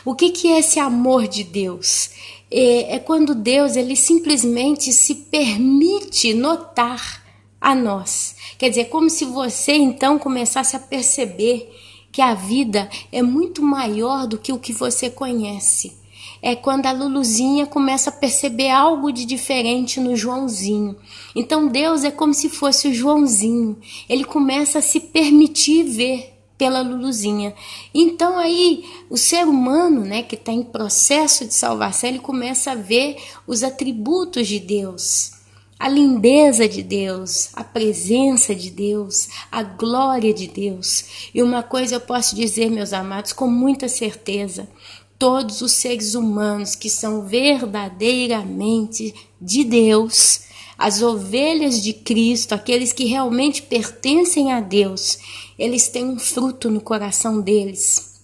O que é esse amor de Deus? É quando Deus ele simplesmente se permite notar a nós. Quer dizer, como se você então começasse a perceber que a vida é muito maior do que o que você conhece. É quando a Luluzinha começa a perceber algo de diferente no Joãozinho. Então Deus é como se fosse o Joãozinho. Ele começa a se permitir ver pela Luluzinha. Então aí o ser humano, né, que está em processo de salvação, ele começa a ver os atributos de Deus. A lindeza de Deus, a presença de Deus, a glória de Deus. E uma coisa eu posso dizer, meus amados, com muita certeza, todos os seres humanos que são verdadeiramente de Deus, As ovelhas de Cristo, aqueles que realmente pertencem a Deus, eles têm um fruto no coração deles,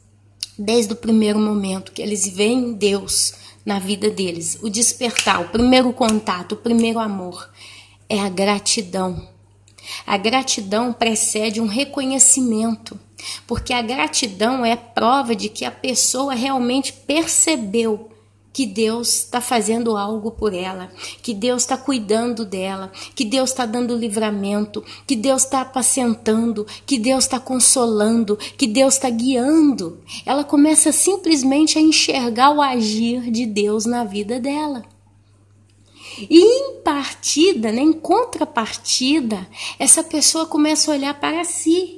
desde o primeiro momento que eles veem Deus na vida deles. O despertar, o primeiro contato, o primeiro amor é a gratidão. A gratidão precede um reconhecimento, porque a gratidão é prova de que a pessoa realmente percebeu que Deus está fazendo algo por ela, que Deus está cuidando dela, que Deus está dando livramento, que Deus está apacentando, que Deus está consolando, que Deus está guiando. Ela começa simplesmente a enxergar o agir de Deus na vida dela. E em contrapartida, essa pessoa começa a olhar para si.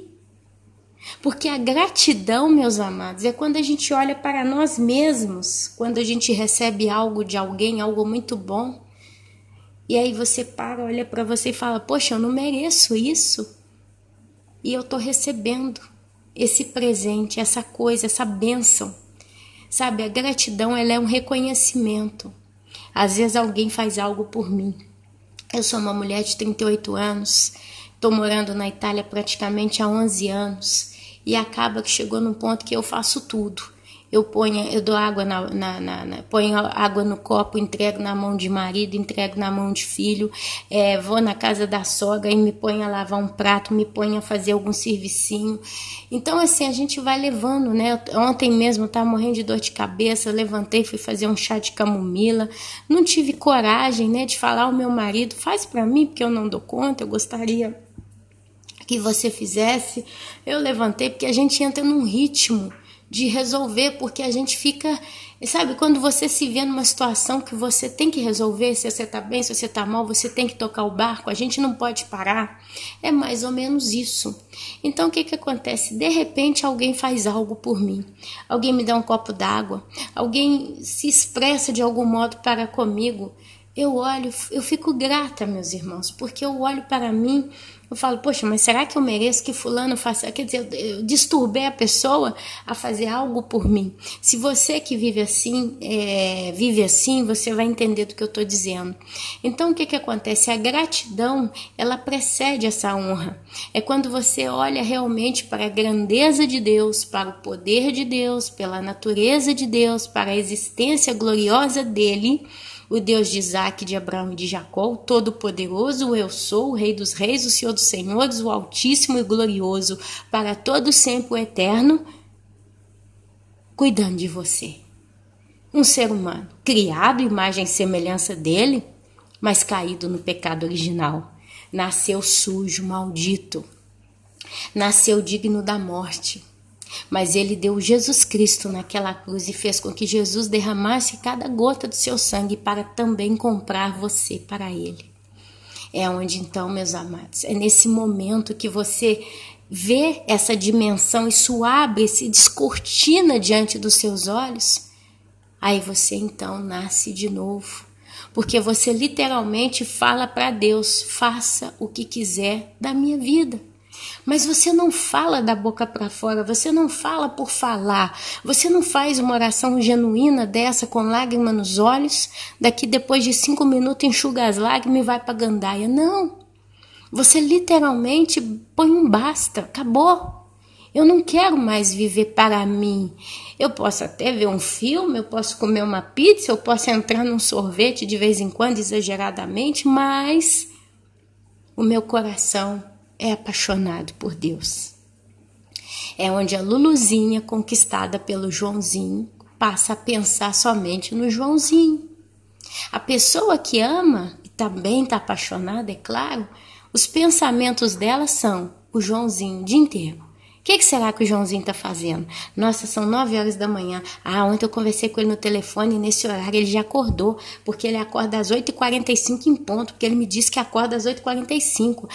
Porque a gratidão, meus amados, é quando a gente olha para nós mesmos, quando a gente recebe algo de alguém, algo muito bom, e aí você para, olha para você e fala, poxa, eu não mereço isso, e eu estou recebendo esse presente, essa coisa, essa bênção. Sabe, a gratidão, ela é um reconhecimento. Às vezes alguém faz algo por mim. Eu sou uma mulher de 38 anos, estou morando na Itália praticamente há 11 anos, e acaba que chegou num ponto que eu faço tudo. Eu dou água ponho água no copo, entrego na mão de marido, entrego na mão de filho, vou na casa da sogra e me ponho a lavar um prato, me ponho a fazer algum servicinho. Então, assim, a gente vai levando, né? Ontem mesmo eu estava morrendo de dor de cabeça, levantei, fui fazer um chá de camomila, não tive coragem, né, de falar ao meu marido, faz para mim, porque eu não dou conta, eu gostaria que você fizesse. Eu levantei, porque a gente entra num ritmo de resolver, porque a gente fica, sabe, quando você se vê numa situação que você tem que resolver, se você tá bem, se você tá mal, você tem que tocar o barco, a gente não pode parar, é mais ou menos isso. Então o que acontece? De repente alguém faz algo por mim, alguém me dá um copo d'água, alguém se expressa de algum modo para comigo, eu olho, eu fico grata, meus irmãos, porque eu olho para mim, eu falo, poxa, mas será que eu mereço que fulano faça? Quer dizer, eu disturbei a pessoa a fazer algo por mim. Se você que vive assim, você vai entender do que eu estou dizendo. Então, o que acontece? A gratidão, ela precede essa honra. É quando você olha realmente para a grandeza de Deus, para o poder de Deus, pela natureza de Deus, para a existência gloriosa dele, o Deus de Isaac, de Abraão e de Jacó, o Todo-Poderoso, o Eu Sou, o Rei dos Reis, o Senhor dos Senhores, o Altíssimo e Glorioso, para todo sempre o Eterno, cuidando de você. Um ser humano, criado, imagem e semelhança dele, mas caído no pecado original. Nasceu sujo, maldito. Nasceu digno da morte. Mas ele deu Jesus Cristo naquela cruz e fez com que Jesus derramasse cada gota do seu sangue para também comprar você para ele. É onde então, meus amados, é nesse momento que você vê essa dimensão, isso abre, se descortina diante dos seus olhos, aí você então nasce de novo. Porque você literalmente fala para Deus, faça o que quiser da minha vida. Mas você não fala da boca para fora, você não fala por falar, você não faz uma oração genuína dessa com lágrima nos olhos, daqui depois de 5 minutos enxuga as lágrimas e vai para a gandaia. Não, você literalmente põe um basta, acabou. Eu não quero mais viver para mim. Eu posso até ver um filme, eu posso comer uma pizza, eu posso entrar num sorvete de vez em quando, exageradamente, mas o meu coração é apaixonado por Deus. É onde a Luluzinha, conquistada pelo Joãozinho, passa a pensar somente no Joãozinho. A pessoa que ama e também está apaixonada, é claro, os pensamentos dela são o Joãozinho o dia inteiro. O que será que o Joãozinho está fazendo? Nossa, são 9 horas da manhã. Ontem eu conversei com ele no telefone e nesse horário ele já acordou, porque ele acorda às 8h45 em ponto, porque ele me disse que acorda às 8h45.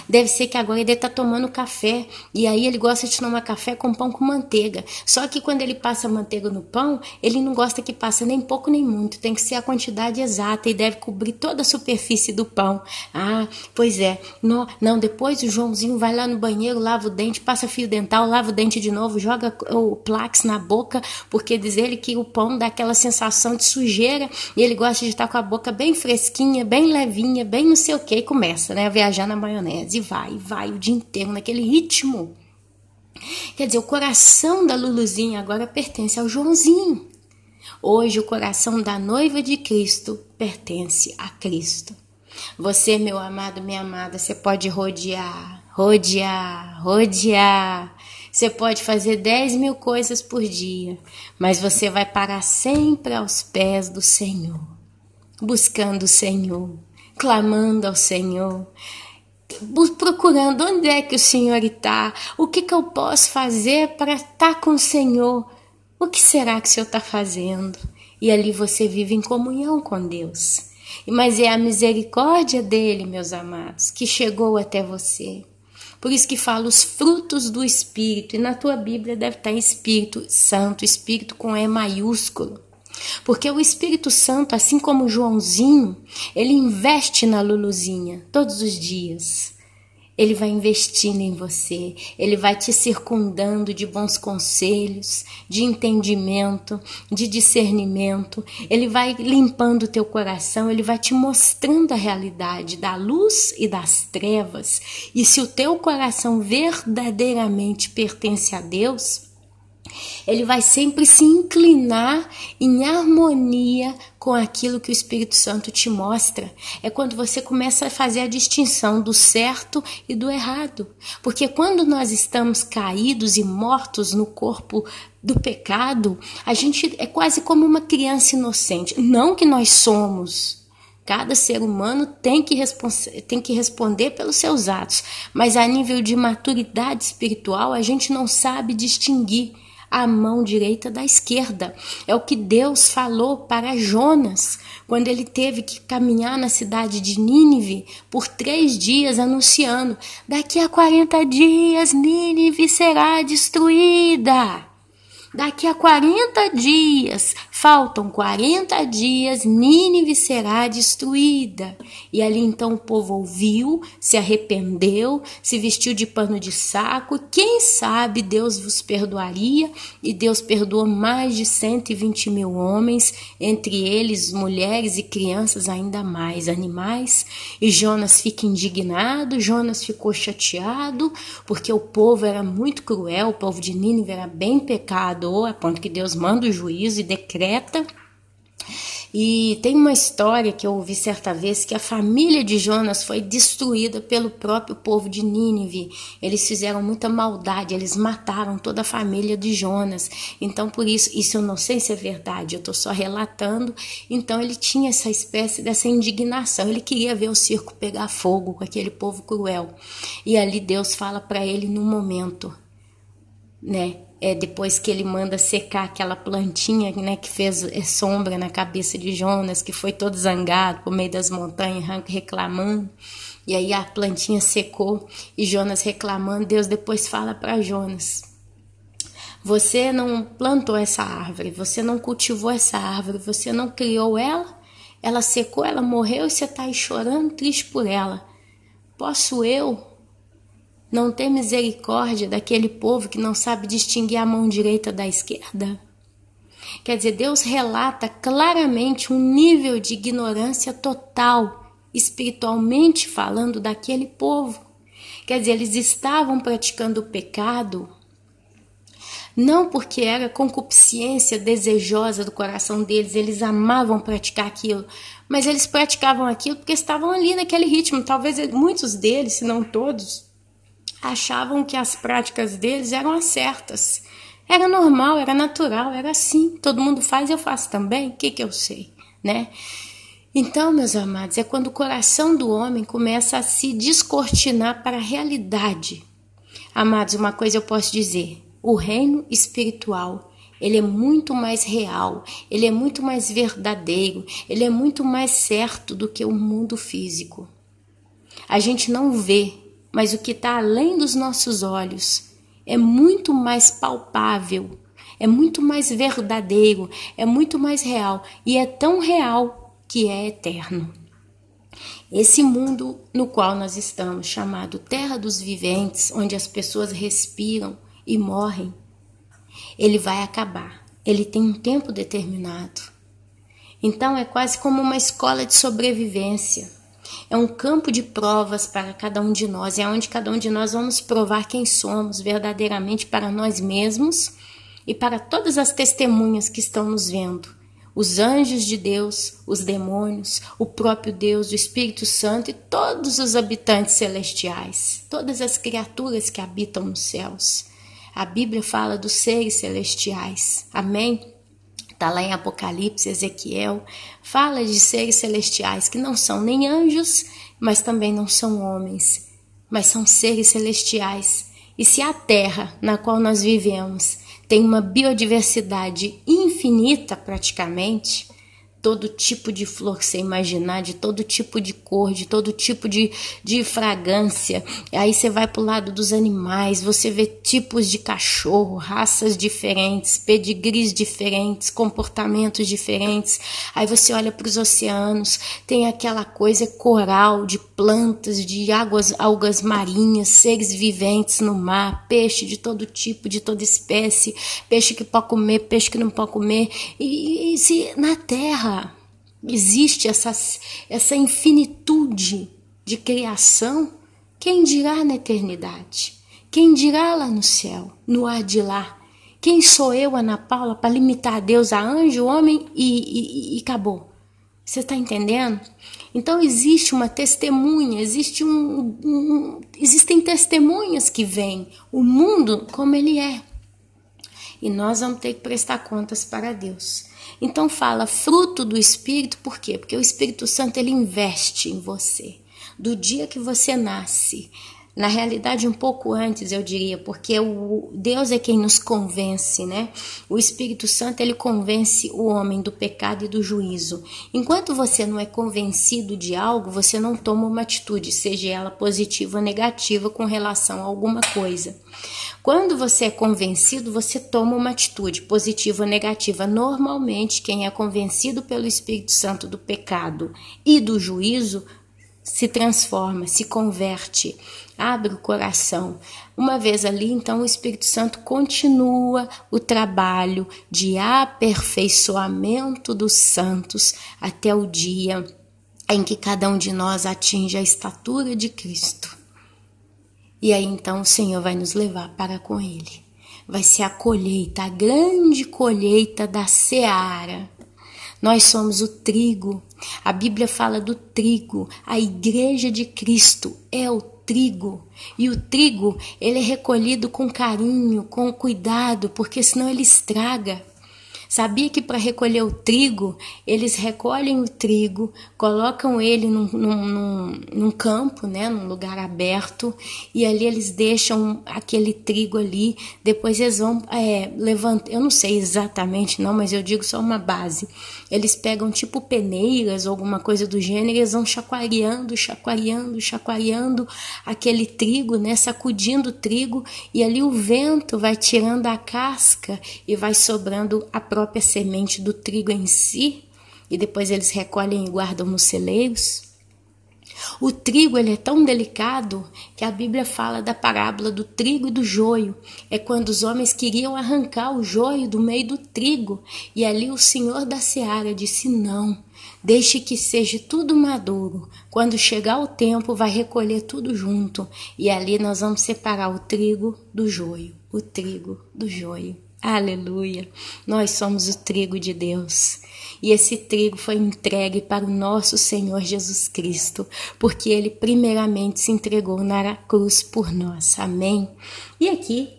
Deve ser que agora ele está tomando café, e aí ele gosta de tomar café com pão com manteiga. Só que quando ele passa manteiga no pão, ele não gosta que passe nem pouco nem muito, tem que ser a quantidade exata e deve cobrir toda a superfície do pão. Pois é. Não, depois o Joãozinho vai lá no banheiro, lava o dente, passa fio dental, lava o dente de novo, joga o Plax na boca, porque diz ele que o pão dá aquela sensação de sujeira e ele gosta de estar com a boca bem fresquinha, bem levinha, bem não sei o que, e começa, né, a viajar na maionese, e vai o dia inteiro naquele ritmo. Quer dizer, o coração da Luluzinha agora pertence ao Joãozinho. Hoje o coração da noiva de Cristo pertence a Cristo. Você, meu amado, minha amada, você pode rodear. Você pode fazer 10.000 coisas por dia, mas você vai parar sempre aos pés do Senhor, buscando o Senhor, clamando ao Senhor, procurando onde é que o Senhor está, o que eu posso fazer para estar com o Senhor, o que será que o Senhor está fazendo? E ali você vive em comunhão com Deus. Mas é a misericórdia dele, meus amados, que chegou até você. Por isso que fala os frutos do Espírito, e na tua Bíblia deve estar Espírito Santo, Espírito com E maiúsculo. Porque o Espírito Santo, assim como o Joãozinho, ele investe na Luluzinha todos os dias. Ele vai investindo em você, ele vai te circundando de bons conselhos, de entendimento, de discernimento. Ele vai limpando o teu coração, ele vai te mostrando a realidade da luz e das trevas. E se o teu coração verdadeiramente pertence a Deus, ele vai sempre se inclinar em harmonia com aquilo que o Espírito Santo te mostra. É quando você começa a fazer a distinção do certo e do errado. Porque quando nós estamos caídos e mortos no corpo do pecado, a gente é quase como uma criança inocente. Não que nós somos. Cada ser humano tem que responder pelos seus atos. Mas a nível de maturidade espiritual, a gente não sabe distinguir a mão direita da esquerda. É o que Deus falou para Jonas, quando ele teve que caminhar na cidade de Nínive por 3 dias anunciando: daqui a 40 dias Nínive será destruída. Daqui a 40 dias, faltam 40 dias, Nínive será destruída. E ali então o povo ouviu, se arrependeu, se vestiu de pano de saco. Quem sabe Deus vos perdoaria? E Deus perdoou mais de 120.000 homens, entre eles mulheres e crianças, ainda mais animais. E Jonas fica indignado, Jonas ficou chateado, porque o povo era muito cruel, o povo de Nínive era bem pecador, a ponto que Deus manda o juízo e decreta. E tem uma história que eu ouvi certa vez, que a família de Jonas foi destruída pelo próprio povo de Nínive. Eles fizeram muita maldade, eles mataram toda a família de Jonas. Então por isso eu não sei se é verdade, eu estou só relatando. Então ele tinha essa espécie dessa indignação, ele queria ver o circo pegar fogo com aquele povo cruel. E ali Deus fala para ele num momento, né? Depois que ele manda secar aquela plantinha, né, que fez sombra na cabeça de Jonas, que foi todo zangado por meio das montanhas, reclamando. E aí a plantinha secou e Jonas reclamando. Deus depois fala para Jonas: você não plantou essa árvore, você não cultivou essa árvore, você não criou ela secou, ela morreu e você está aí chorando, triste por ela. Posso eu não ter misericórdia daquele povo que não sabe distinguir a mão direita da esquerda? Quer dizer, Deus relata claramente um nível de ignorância total, espiritualmente falando, daquele povo. Quer dizer, eles estavam praticando o pecado, não porque era concupiscência desejosa do coração deles, eles amavam praticar aquilo, mas eles praticavam aquilo porque estavam ali naquele ritmo. Talvez muitos deles, se não todos, achavam que as práticas deles eram as certas. Era normal, era natural, era assim. Todo mundo faz, eu faço também. O que eu sei, né? Então, meus amados, é quando o coração do homem começa a se descortinar para a realidade. Amados, uma coisa eu posso dizer: o reino espiritual, ele é muito mais real, ele é muito mais verdadeiro, ele é muito mais certo do que o mundo físico. A gente não vê, mas o que está além dos nossos olhos é muito mais palpável, é muito mais verdadeiro, é muito mais real, e é tão real que é eterno. Esse mundo no qual nós estamos, chamado Terra dos Viventes, onde as pessoas respiram e morrem, ele vai acabar. Ele tem um tempo determinado. Então é quase como uma escola de sobrevivência. É um campo de provas para cada um de nós. É onde cada um de nós vamos provar quem somos verdadeiramente para nós mesmos e para todas as testemunhas que estão nos vendo. Os anjos de Deus, os demônios, o próprio Deus, o Espírito Santo e todos os habitantes celestiais, todas as criaturas que habitam nos céus. A Bíblia fala dos seres celestiais, amém? Está lá em Apocalipse, Ezequiel, fala de seres celestiais que não são nem anjos, mas também não são homens, mas são seres celestiais. E se a terra na qual nós vivemos tem uma biodiversidade infinita praticamente, todo tipo de flor que você imaginar, de todo tipo de cor, de todo tipo de fragrância. Aí você vai para o lado dos animais, você vê tipos de cachorro, raças diferentes, pedigrees diferentes, comportamentos diferentes. Aí você olha para os oceanos, tem aquela coisa coral de plantas, de algas marinhas, seres viventes no mar, peixe de todo tipo, de toda espécie, peixe que pode comer, peixe que não pode comer. E se na terra existe essa infinitude de criação, quem dirá na eternidade? Quem dirá lá no céu, no ar de lá? Quem sou eu, Ana Paula, para limitar Deus a anjo, homem e acabou? Você está entendendo? Então existe uma testemunha, existem testemunhas que veem o mundo como ele é. E nós vamos ter que prestar contas para Deus. Então fala fruto do Espírito, por quê? Porque o Espírito Santo ele investe em você. Do dia que você nasce, na realidade um pouco antes eu diria, porque Deus é quem nos convence, né? O Espírito Santo ele convence o homem do pecado e do juízo. Enquanto você não é convencido de algo, você não toma uma atitude, seja ela positiva ou negativa com relação a alguma coisa. Quando você é convencido, você toma uma atitude positiva ou negativa. Normalmente, quem é convencido pelo Espírito Santo do pecado e do juízo se transforma, se converte, abre o coração. Uma vez ali, então, o Espírito Santo continua o trabalho de aperfeiçoamento dos santos até o dia em que cada um de nós atinge a estatura de Cristo. E aí então o Senhor vai nos levar para com Ele. Vai ser a colheita, a grande colheita da seara. Nós somos o trigo. A Bíblia fala do trigo. A igreja de Cristo é o trigo. E o trigo, ele é recolhido com carinho, com cuidado, porque senão ele estraga. Sabia que para recolher o trigo, eles recolhem o trigo, colocam ele num campo, né, num lugar aberto, e ali eles deixam aquele trigo ali, depois eles vão levantar, eu não sei exatamente não, mas eu digo só uma base. Eles pegam tipo peneiras ou alguma coisa do gênero, e eles vão chacoalhando aquele trigo, né, sacudindo o trigo, e ali o vento vai tirando a casca e vai sobrando a própria semente do trigo em si, e depois eles recolhem e guardam nos celeiros. O trigo ele é tão delicado que a Bíblia fala da parábola do trigo e do joio. É quando os homens queriam arrancar o joio do meio do trigo, e ali o Senhor da seara disse: não, deixe que seja tudo maduro. Quando chegar o tempo, vai recolher tudo junto, e ali nós vamos separar o trigo do joio, o trigo do joio. Aleluia! Nós somos o trigo de Deus. E esse trigo foi entregue para o nosso Senhor Jesus Cristo, porque Ele primeiramente se entregou na cruz por nós. Amém? E aqui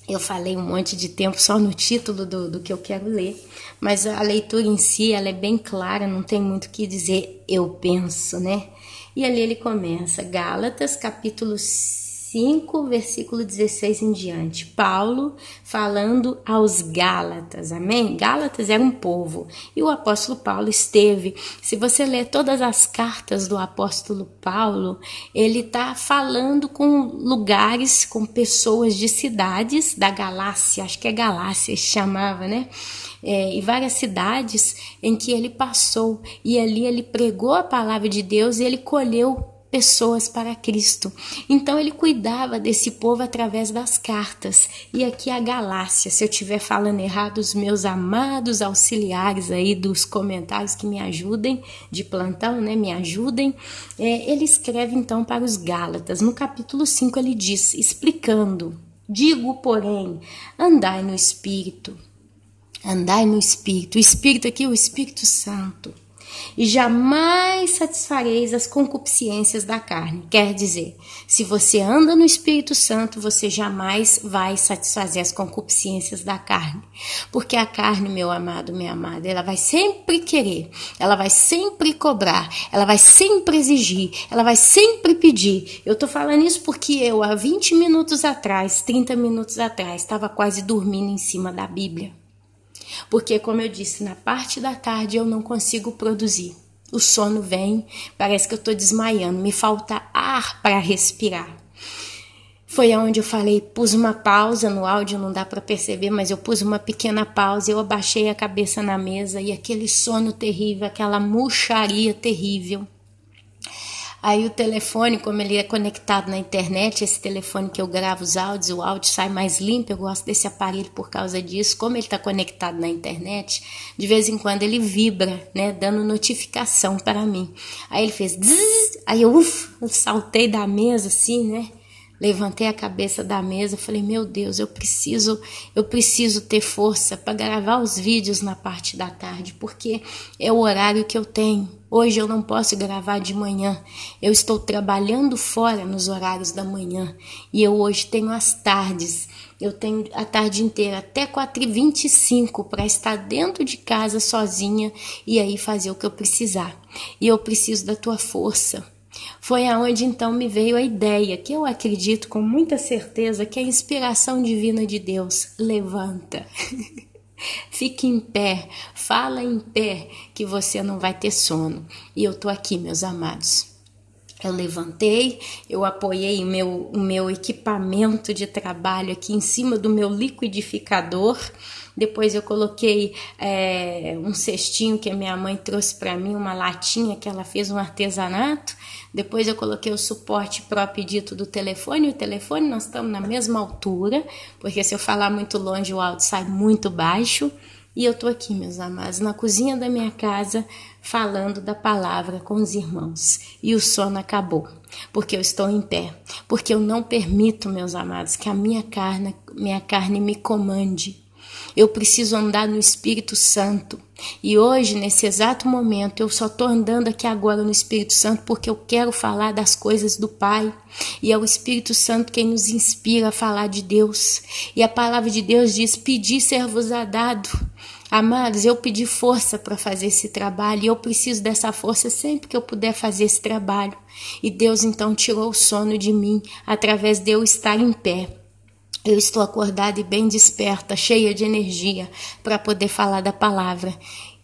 eu falei um monte de tempo só no título do que eu quero ler, mas a leitura em si ela é bem clara, não tem muito o que dizer, eu penso, né? E ali ele começa, Gálatas, capítulo 5, versículo 16 em diante. Paulo falando aos Gálatas, amém? Gálatas era um povo, e o apóstolo Paulo esteve. Se você ler todas as cartas do apóstolo Paulo, ele está falando com lugares, com pessoas de cidades da Galácia, acho que é Galácia se chamava, né? e várias cidades em que ele passou, e ali ele pregou a palavra de Deus e ele colheu pessoas para Cristo. Então ele cuidava desse povo através das cartas. E aqui a Galácia, se eu estiver falando errado, os meus amados auxiliares aí dos comentários que me ajudem, de plantão, né, me ajudem. Ele escreve então para os Gálatas. No capítulo 5 ele diz, explicando: digo, porém, andai no Espírito. Andai no Espírito. O Espírito aqui é o Espírito Santo. E jamais satisfareis as concupiscências da carne. Quer dizer, se você anda no Espírito Santo, você jamais vai satisfazer as concupiscências da carne. Porque a carne, meu amado, minha amada, ela vai sempre querer, ela vai sempre cobrar, ela vai sempre exigir, ela vai sempre pedir. Eu tô falando isso porque eu, há 20 minutos atrás, 30 minutos atrás, estava quase dormindo em cima da Bíblia. Porque, como eu disse, na parte da tarde eu não consigo produzir. O sono vem, parece que eu estou desmaiando, me falta ar para respirar. Foi onde eu falei, pus uma pausa no áudio, não dá para perceber, mas eu pus uma pequena pausa, eu abaixei a cabeça na mesa e aquele sono terrível, aquela murcharia terrível. Aí o telefone, como ele é conectado na internet, esse telefone que eu gravo os áudios, o áudio sai mais limpo, eu gosto desse aparelho por causa disso. Como ele está conectado na internet, de vez em quando ele vibra, né, dando notificação para mim. Aí ele fez zzz, aí eu saltei da mesa assim, né, levantei a cabeça da mesa, falei, meu Deus, eu preciso ter força para gravar os vídeos na parte da tarde, porque é o horário que eu tenho. Hoje eu não posso gravar de manhã, eu estou trabalhando fora nos horários da manhã e eu hoje tenho as tardes, eu tenho a tarde inteira até 4h25 para estar dentro de casa sozinha e aí fazer o que eu precisar. E eu preciso da tua força. Foi aonde então me veio a ideia, que eu acredito com muita certeza que a inspiração divina de Deus levanta. Fique em pé, fala em pé que você não vai ter sono. E eu tô aqui, meus amados. Eu levantei, eu apoiei o meu equipamento de trabalho aqui em cima do meu liquidificador. Depois eu coloquei um cestinho que a minha mãe trouxe para mim, uma latinha que ela fez um artesanato. Depois eu coloquei o suporte próprio dito do telefone. O telefone nós estamos na mesma altura, porque se eu falar muito longe o áudio sai muito baixo. E eu tô aqui, meus amados, na cozinha da minha casa, falando da palavra com os irmãos. E o sono acabou, porque eu estou em pé. Porque eu não permito, meus amados, que a minha carne me comande. Eu preciso andar no Espírito Santo. E hoje, nesse exato momento, eu só estou andando aqui agora no Espírito Santo porque eu quero falar das coisas do Pai. E é o Espírito Santo quem nos inspira a falar de Deus. E a palavra de Deus diz, pedi ser-vos-á dado. Amados, eu pedi força para fazer esse trabalho e eu preciso dessa força sempre que eu puder fazer esse trabalho. E Deus então tirou o sono de mim através de eu estar em pé. Eu estou acordada e bem desperta, cheia de energia para poder falar da palavra.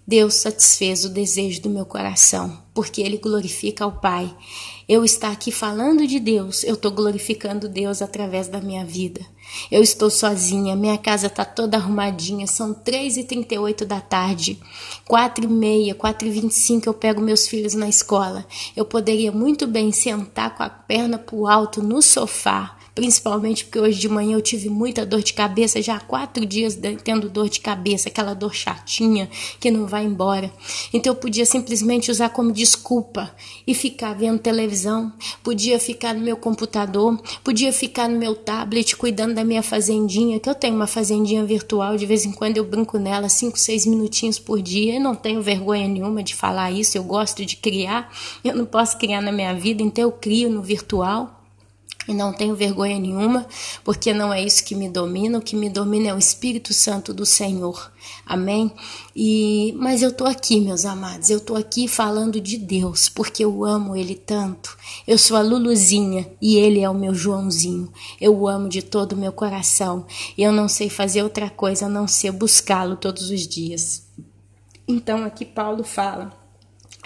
Deus satisfez o desejo do meu coração, porque Ele glorifica ao Pai. Eu estar aqui falando de Deus, eu estou glorificando Deus através da minha vida. Eu estou sozinha, minha casa está toda arrumadinha, são 3h38 da tarde, 4h30, 4h25 eu pego meus filhos na escola. Eu poderia muito bem sentar com a perna para o alto no sofá, principalmente porque hoje de manhã eu tive muita dor de cabeça, já há 4 dias tendo dor de cabeça, aquela dor chatinha que não vai embora. Então eu podia simplesmente usar como desculpa e ficar vendo televisão, podia ficar no meu computador, podia ficar no meu tablet cuidando da minha fazendinha, que eu tenho uma fazendinha virtual, de vez em quando eu brinco nela 5, 6 minutinhos por dia, e não tenho vergonha nenhuma de falar isso, eu gosto de criar, eu não posso criar na minha vida, então eu crio no virtual. E não tenho vergonha nenhuma, porque não é isso que me domina, o que me domina é o Espírito Santo do Senhor, amém? Mas eu estou aqui, meus amados, eu estou aqui falando de Deus, porque eu amo Ele tanto. Eu sou a Luluzinha e Ele é o meu Joãozinho, eu o amo de todo o meu coração, e eu não sei fazer outra coisa a não ser buscá-lo todos os dias. Então aqui Paulo fala,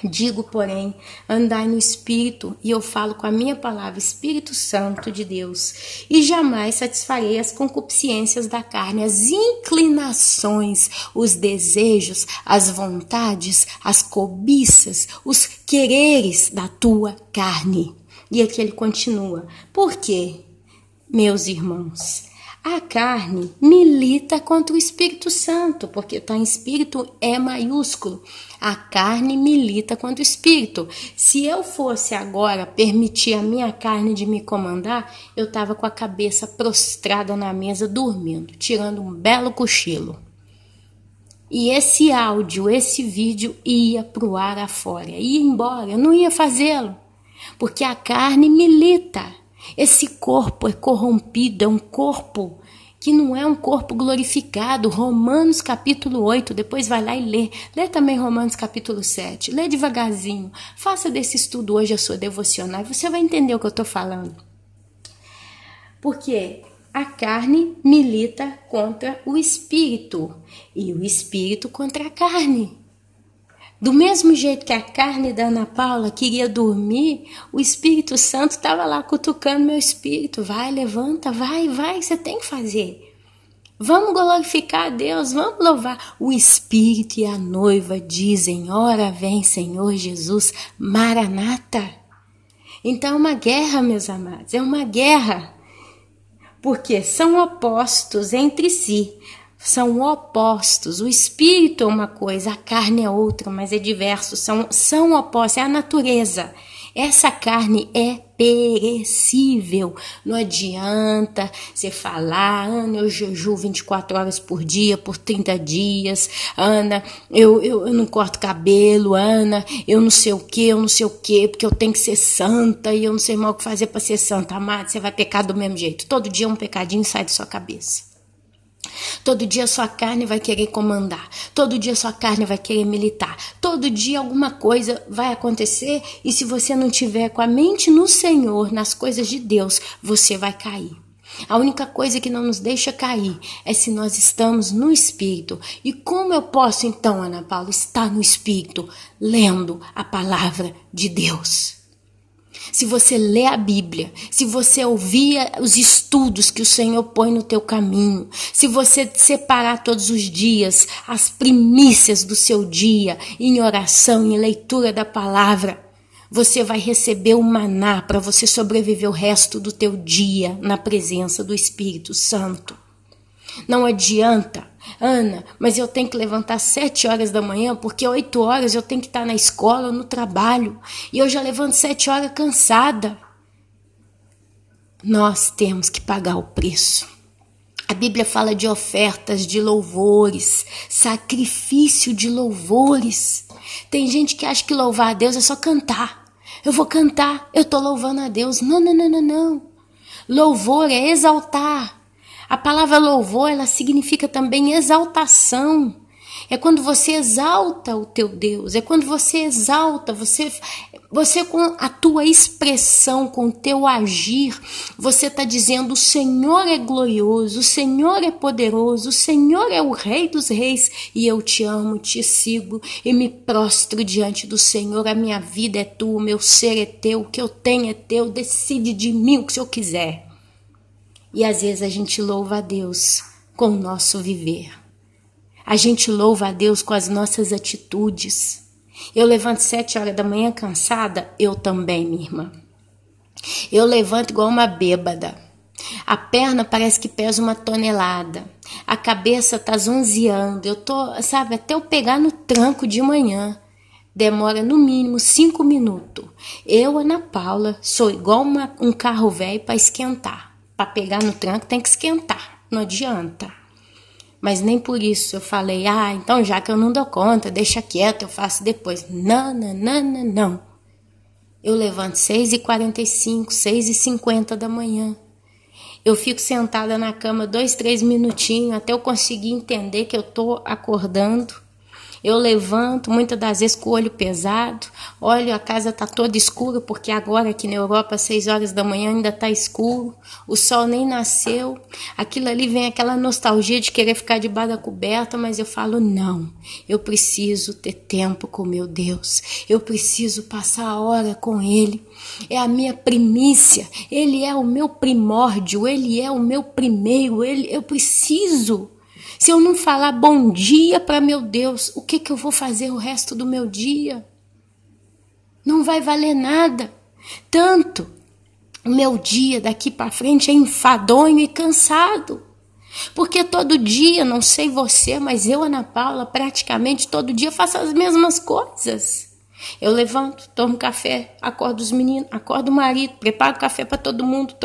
Digo, porém, andai no Espírito, e eu falo com a minha palavra, Espírito Santo de Deus, e jamais satisfarei as concupiscências da carne, as inclinações, os desejos, as vontades, as cobiças, os quereres da tua carne. E aqui ele continua. Por quê, meus irmãos? A carne milita contra o Espírito Santo, porque está em Espírito é maiúsculo. A carne milita contra o Espírito. Se eu fosse agora permitir a minha carne de me comandar, eu estava com a cabeça prostrada na mesa dormindo, tirando um belo cochilo. E esse áudio, esse vídeo ia para o ar afora, ia embora, eu não ia fazê-lo, porque a carne milita. Esse corpo é corrompido, é um corpo que não é um corpo glorificado. Romanos capítulo 8, depois vai lá e lê. Lê também Romanos capítulo 7, lê devagarzinho. Faça desse estudo hoje a sua devocional e você vai entender o que eu estou falando. Porque a carne milita contra o espírito e o espírito contra a carne. Do mesmo jeito que a carne da Ana Paula queria dormir, o Espírito Santo estava lá cutucando meu espírito. Vai, levanta, vai, você tem que fazer. Vamos glorificar a Deus, vamos louvar. O Espírito e a noiva dizem, ora vem Senhor Jesus, Maranata. Então é uma guerra, meus amados, é uma guerra. Porque são opostos entre si. São opostos, o espírito é uma coisa, a carne é outra, mas é diverso, são opostos, é a natureza. Essa carne é perecível, não adianta você falar, Ana, eu jejuo 24 horas por dia, por 30 dias, Ana, eu não corto cabelo, Ana, eu não sei o que, porque eu tenho que ser santa e eu não sei mal o que fazer para ser santa. Amado, você vai pecar do mesmo jeito, todo dia um pecadinho sai da sua cabeça. Todo dia sua carne vai querer comandar, todo dia sua carne vai querer militar, todo dia alguma coisa vai acontecer e se você não tiver com a mente no Senhor, nas coisas de Deus, você vai cair. A única coisa que não nos deixa cair é se nós estamos no Espírito. E como eu posso então, Ana Paula, estar no Espírito? Lendo a palavra de Deus. Se você lê a Bíblia, se você ouvir os estudos que o Senhor põe no teu caminho, se você separar todos os dias as primícias do seu dia em oração, em leitura da palavra, você vai receber o maná para você sobreviver o resto do teu dia na presença do Espírito Santo. Não adianta, Ana, mas eu tenho que levantar 7 horas da manhã porque 8 horas eu tenho que estar na escola ou no trabalho e eu já levanto 7 horas cansada. Nós temos que pagar o preço. A Bíblia fala de ofertas, de louvores, sacrifício de louvores. Tem gente que acha que louvar a Deus é só cantar. Eu vou cantar, eu estou louvando a Deus. Não. Louvor é exaltar. A palavra louvor, ela significa também exaltação. É quando você exalta o teu Deus, é quando você exalta, você com a tua expressão, com o teu agir, você está dizendo, o Senhor é glorioso, o Senhor é poderoso, o Senhor é o Rei dos Reis, e eu te amo, te sigo e me prostro diante do Senhor, a minha vida é tua, o meu ser é teu, o que eu tenho é teu, decide de mim o que o Senhor quiser. E às vezes a gente louva a Deus com o nosso viver. A gente louva a Deus com as nossas atitudes. Eu levanto 7 horas da manhã cansada, eu também, minha irmã. Eu levanto igual uma bêbada. A perna parece que pesa 1 tonelada. A cabeça tá zonzeando. Eu tô, sabe, até eu pegar no tranco de manhã. Demora no mínimo 5 minutos. Eu, Ana Paula, sou igual um carro velho para esquentar. Para pegar no tranco tem que esquentar, não adianta. Mas nem por isso eu falei, então já que eu não dou conta, deixa quieto, eu faço depois. Não. Eu levanto 6h45, 6h50 da manhã. Eu fico sentada na cama 2, 3 minutinhos até eu conseguir entender que eu estou acordando. Eu levanto, muitas das vezes com o olho pesado, olho, a casa está toda escura, porque agora aqui na Europa, às 6 horas da manhã, ainda está escuro, o sol nem nasceu. Aquilo ali vem aquela nostalgia de querer ficar debaixo da coberta, mas eu falo, não, eu preciso ter tempo com meu Deus, eu preciso passar a hora com Ele. É a minha primícia, Ele é o meu primórdio, Ele é o meu primeiro, eu preciso. Se eu não falar bom dia para meu Deus, o que eu vou fazer o resto do meu dia? Não vai valer nada. Tanto o meu dia daqui para frente é enfadonho e cansado. Porque todo dia, não sei você, mas eu, Ana Paula, praticamente todo dia faço as mesmas coisas. Eu levanto, tomo café, acordo os meninos, acordo o marido, preparo café para todo mundo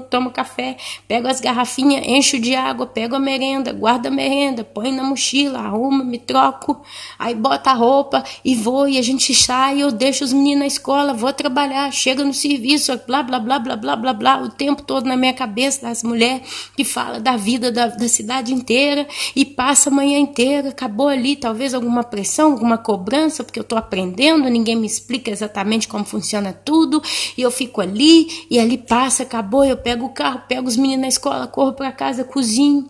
toma café, pego as garrafinhas, encho de água, pego a merenda, guardo a merenda, põe na mochila, arrumo, me troco, aí boto a roupa e vou, e a gente sai, eu deixo os meninos na escola, vou trabalhar, chego no serviço, blá, blá, blá, blá, blá, blá, blá, o tempo todo na minha cabeça das mulheres que fala da vida da cidade inteira e passa a manhã inteira, acabou ali, talvez alguma pressão, alguma cobrança, porque eu estou aprendendo, ninguém me explica exatamente como funciona tudo, e eu fico ali, e ali passa, acabou, eu pego o carro, pego os meninos na escola, corro para casa, cozinho,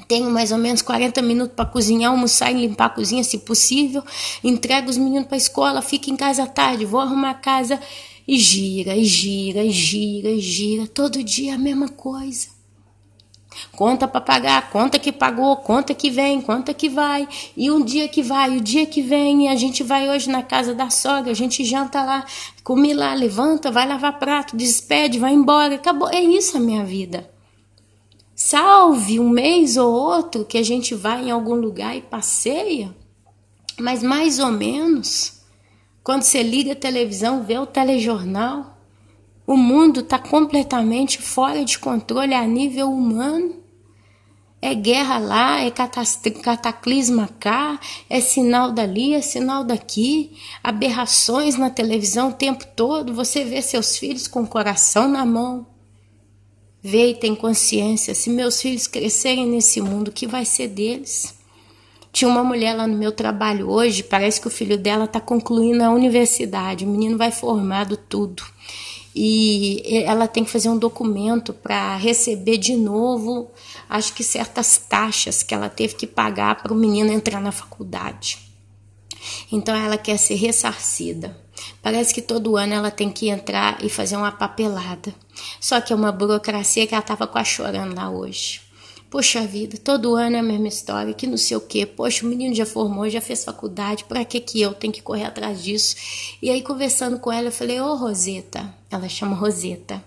tenho mais ou menos 40 minutos para cozinhar, almoçar e limpar a cozinha, se possível, entrego os meninos para a escola, fico em casa à tarde, vou arrumar a casa, e gira, e gira, e gira, e gira, todo dia a mesma coisa. Conta para pagar, conta que pagou, conta que vem, conta que vai, e um dia que vai, o dia que vem, e a gente vai hoje na casa da sogra, a gente janta lá, come lá, levanta, vai lavar prato, despede, vai embora, acabou, é isso a minha vida. Salve um mês ou outro que a gente vai em algum lugar e passeia, mas mais ou menos, quando você liga a televisão, vê o telejornal, o mundo está completamente fora de controle a nível humano. É guerra lá, é cataclisma cá, é sinal dali, é sinal daqui, aberrações na televisão o tempo todo. Você vê seus filhos com o coração na mão. Vê e tem consciência, se meus filhos crescerem nesse mundo, o que vai ser deles? Tinha uma mulher lá no meu trabalho hoje, parece que o filho dela está concluindo a universidade, o menino vai formado tudo. E ela tem que fazer um documento para receber de novo, acho que certas taxas que ela teve que pagar para o menino entrar na faculdade. Então ela quer ser ressarcida. Parece que todo ano ela tem que entrar e fazer uma papelada. Só que é uma burocracia que ela estava quase chorando lá hoje. Poxa vida, todo ano é a mesma história, que não sei o quê. Poxa, o menino já formou, já fez faculdade, pra que eu tenho que correr atrás disso? E aí, conversando com ela, eu falei, ô Roseta, ela chama Roseta.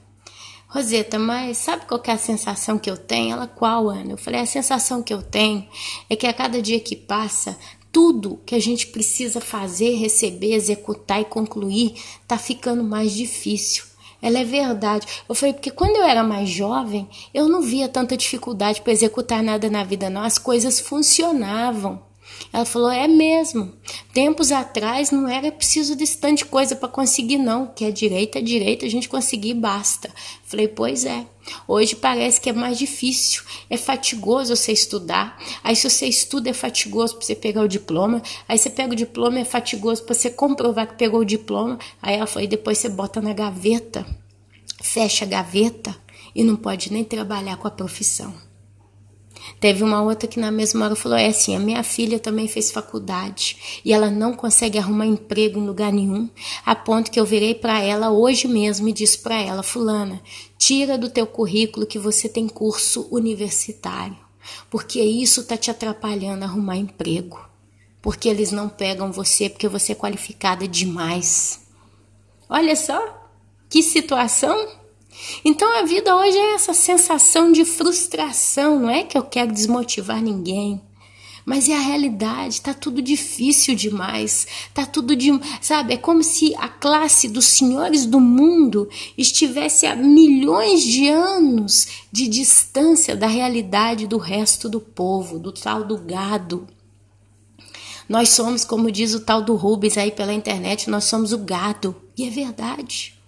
Roseta, mas sabe qual que é a sensação que eu tenho? Ela, qual, Ana? Eu falei, a sensação que eu tenho é que a cada dia que passa, tudo que a gente precisa fazer, receber, executar e concluir, tá ficando mais difícil. Ela é verdade. Eu falei, porque quando eu era mais jovem, eu não via tanta dificuldade para executar nada na vida, não. As coisas funcionavam. Ela falou, é mesmo. Tempos atrás não era preciso desse tanto de coisa para conseguir, não. Que é direito, a gente conseguir e basta. Falei, pois é. Hoje parece que é mais difícil. É fatigoso você estudar. Aí se você estuda é fatigoso para você pegar o diploma. Aí você pega o diploma é fatigoso para você comprovar que pegou o diploma. Aí ela falou, e depois você bota na gaveta. Fecha a gaveta e não pode nem trabalhar com a profissão. Teve uma outra que na mesma hora falou, assim, a minha filha também fez faculdade e ela não consegue arrumar emprego em lugar nenhum, a ponto que eu virei para ela hoje mesmo e disse para ela, fulana, tira do teu currículo que você tem curso universitário, porque isso está te atrapalhando a arrumar emprego, porque eles não pegam você porque você é qualificada demais. Olha só, que situação! Então a vida hoje é essa sensação de frustração, não é que eu quero desmotivar ninguém, mas é a realidade, tá tudo difícil demais, tá tudo sabe, é como se a classe dos senhores do mundo estivesse a milhões de anos de distância da realidade do resto do povo, do tal do gado. Nós somos, como diz o tal do Rubens aí pela internet, nós somos o gado, e é verdade.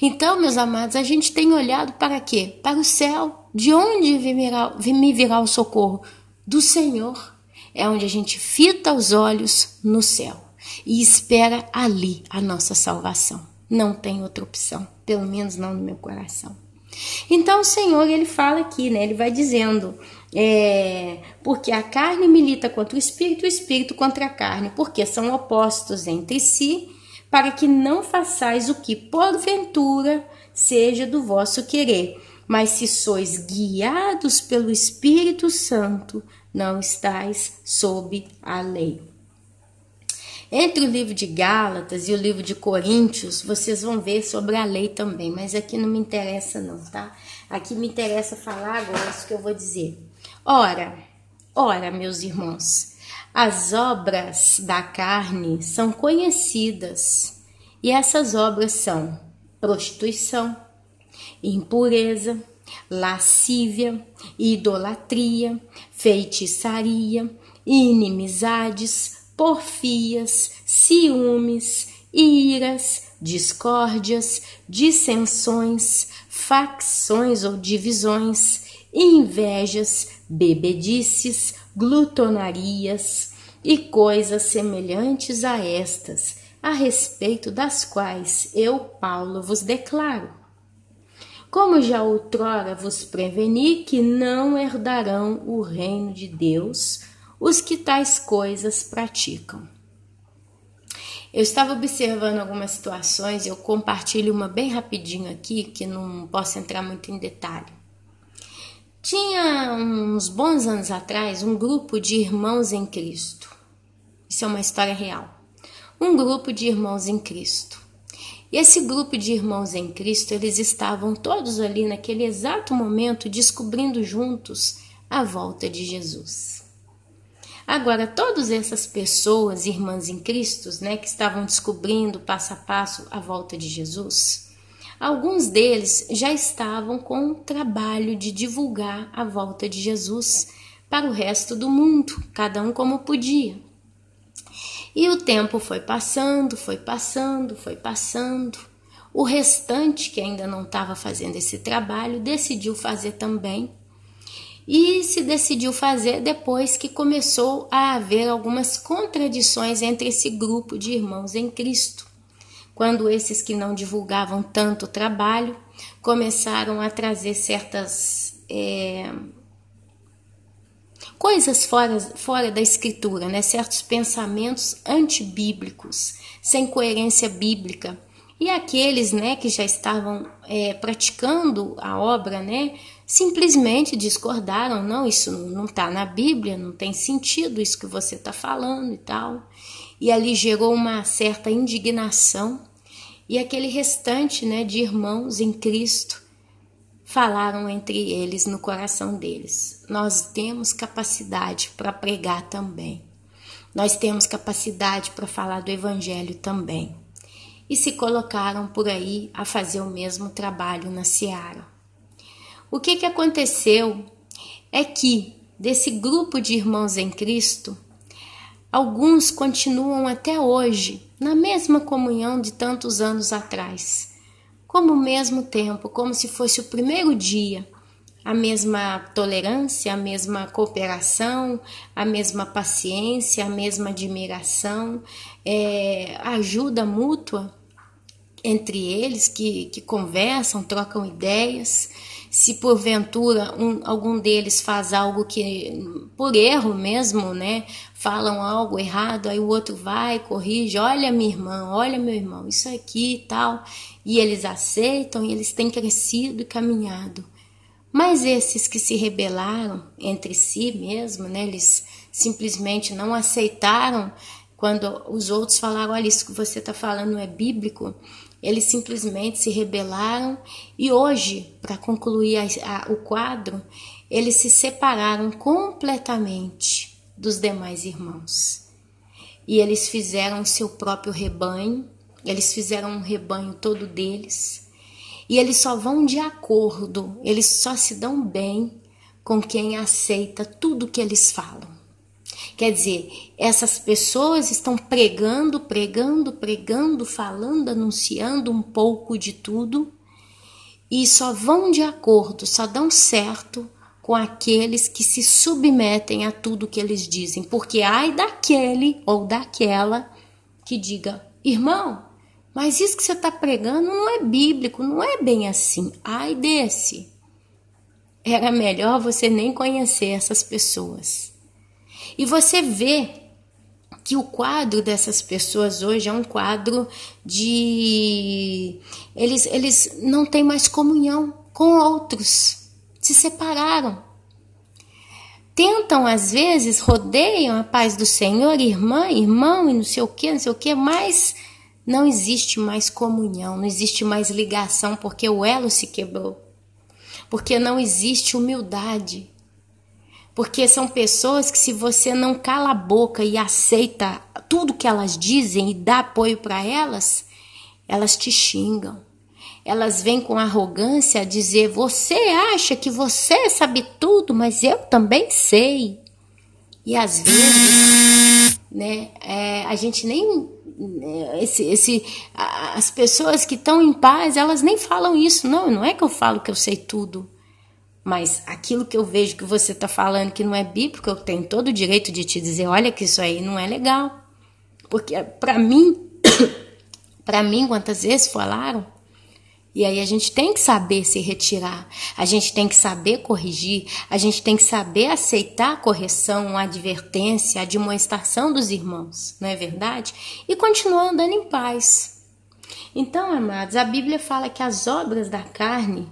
Então, meus amados, a gente tem olhado para quê? Para o céu. De onde me virá o socorro? Do Senhor. é onde a gente fita os olhos no céu e espera ali a nossa salvação. Não tem outra opção, pelo menos não no meu coração. Então o Senhor, ele fala aqui, né? Ele vai dizendo, porque a carne milita contra o espírito contra a carne, porque são opostos entre si, para que não façais o que porventura seja do vosso querer. Mas se sois guiados pelo Espírito Santo, não estáis sob a lei. Entre o livro de Gálatas e o livro de Coríntios, vocês vão ver sobre a lei também, mas aqui não me interessa não, tá? Aqui me interessa falar agora isso que eu vou dizer. Ora, meus irmãos, as obras da carne são conhecidas, e essas obras são prostituição, impureza, lascívia, idolatria, feitiçaria, inimizades, porfias, ciúmes, iras, discórdias, dissensões, facções ou divisões, invejas, bebedices, glutonarias e coisas semelhantes a estas, a respeito das quais eu, Paulo, vos declaro. Como já outrora vos preveni que não herdarão o reino de Deus os que tais coisas praticam. Eu estava observando algumas situações, eu compartilho uma bem rapidinho aqui, que não posso entrar muito em detalhe. Tinha uns bons anos atrás um grupo de irmãos em Cristo. Isso é uma história real. Um grupo de irmãos em Cristo. E esse grupo de irmãos em Cristo, eles estavam todos ali naquele exato momento descobrindo juntos a volta de Jesus. Agora, todas essas pessoas, irmãs em Cristo, né, que estavam descobrindo passo a passo a volta de Jesus, alguns deles já estavam com o trabalho de divulgar a volta de Jesus para o resto do mundo, cada um como podia. E o tempo foi passando. O restante, que ainda não estava fazendo esse trabalho, decidiu fazer também. E se decidiu fazer depois que começou a haver algumas contradições entre esse grupo de irmãos em Cristo. Quando esses que não divulgavam tanto o trabalho começaram a trazer coisas fora da escritura, né? Certos pensamentos antibíblicos, sem coerência bíblica. E aqueles, né, que já estavam praticando a obra, né, simplesmente discordaram. Não, isso não está na Bíblia, não tem sentido isso que você está falando e tal. E ali gerou uma certa indignação. E aquele restante, né, de irmãos em Cristo falaram entre eles no coração deles: nós temos capacidade para pregar também. Nós temos capacidade para falar do Evangelho também. E se colocaram por aí a fazer o mesmo trabalho na seara. O que aconteceu é que desse grupo de irmãos em Cristo, alguns continuam até hoje na mesma comunhão de tantos anos atrás, como o mesmo tempo, como se fosse o primeiro dia, a mesma tolerância, a mesma cooperação, a mesma paciência, a mesma admiração, ajuda mútua entre eles que conversam, trocam ideias. Se porventura algum deles faz algo que, por erro mesmo, né, falam algo errado, aí o outro vai, corrige: olha minha irmã, olha meu irmão, isso aqui e tal, e eles aceitam, e eles têm crescido e caminhado. Mas esses que se rebelaram entre si mesmo, né, eles simplesmente não aceitaram quando os outros falaram: olha, isso que você está falando não é bíblico. Eles simplesmente se rebelaram e hoje, para concluir o quadro, eles se separaram completamente dos demais irmãos. E eles fizeram o seu próprio rebanho, eles fizeram um rebanho todo deles. E eles só vão de acordo, eles só se dão bem com quem aceita tudo que eles falam. Quer dizer, essas pessoas estão pregando, falando, anunciando um pouco de tudo e só vão de acordo, só dão certo com aqueles que se submetem a tudo que eles dizem, porque ai daquele ou daquela que diga, irmão, mas isso que você está pregando não é bíblico, não é bem assim. Ai desse. Era melhor você nem conhecer essas pessoas. E você vê que o quadro dessas pessoas hoje é um quadro de... Eles não têm mais comunhão com outros. Se separaram. Tentam, às vezes, rodeiam a paz do Senhor, irmã, irmão, e não sei o que, mas não existe mais comunhão, não existe mais ligação, porque o elo se quebrou. Porque não existe humildade. Porque são pessoas que, se você não cala a boca e aceita tudo que elas dizem e dá apoio para elas te xingam. Elas vêm com arrogância a dizer, você acha que você sabe tudo, mas eu também sei. E às vezes, né, a gente nem... as pessoas que estão em paz, elas nem falam isso. Não é que eu falo que eu sei tudo. Mas aquilo que eu vejo que você está falando que não é bíblico, eu tenho todo o direito de te dizer, olha que isso aí não é legal. Porque para mim, quantas vezes falaram? E aí a gente tem que saber se retirar, a gente tem que saber corrigir, a gente tem que saber aceitar a correção, a advertência, a admoestação dos irmãos, não é verdade? E continuar andando em paz. Então, amados, a Bíblia fala que as obras da carne,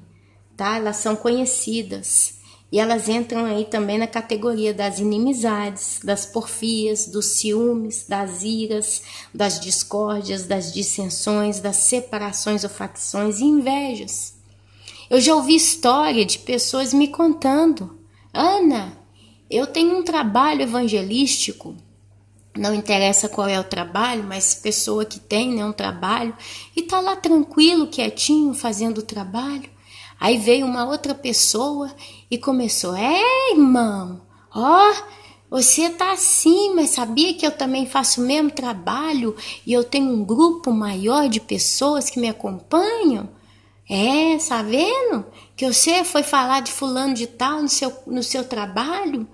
tá? Elas são conhecidas e elas entram aí também na categoria das inimizades, das porfias, dos ciúmes, das iras, das discórdias, das dissensões, das separações ou facções e invejas. Eu já ouvi história de pessoas me contando, Ana, eu tenho um trabalho evangelístico, não interessa qual é o trabalho, mas pessoa que tem, né, um trabalho e tá lá tranquilo, quietinho, fazendo o trabalho. Aí veio uma outra pessoa e começou, irmão, você tá assim, mas sabia que eu também faço o mesmo trabalho e eu tenho um grupo maior de pessoas que me acompanham? Tá vendo? Que você foi falar de fulano de tal no seu trabalho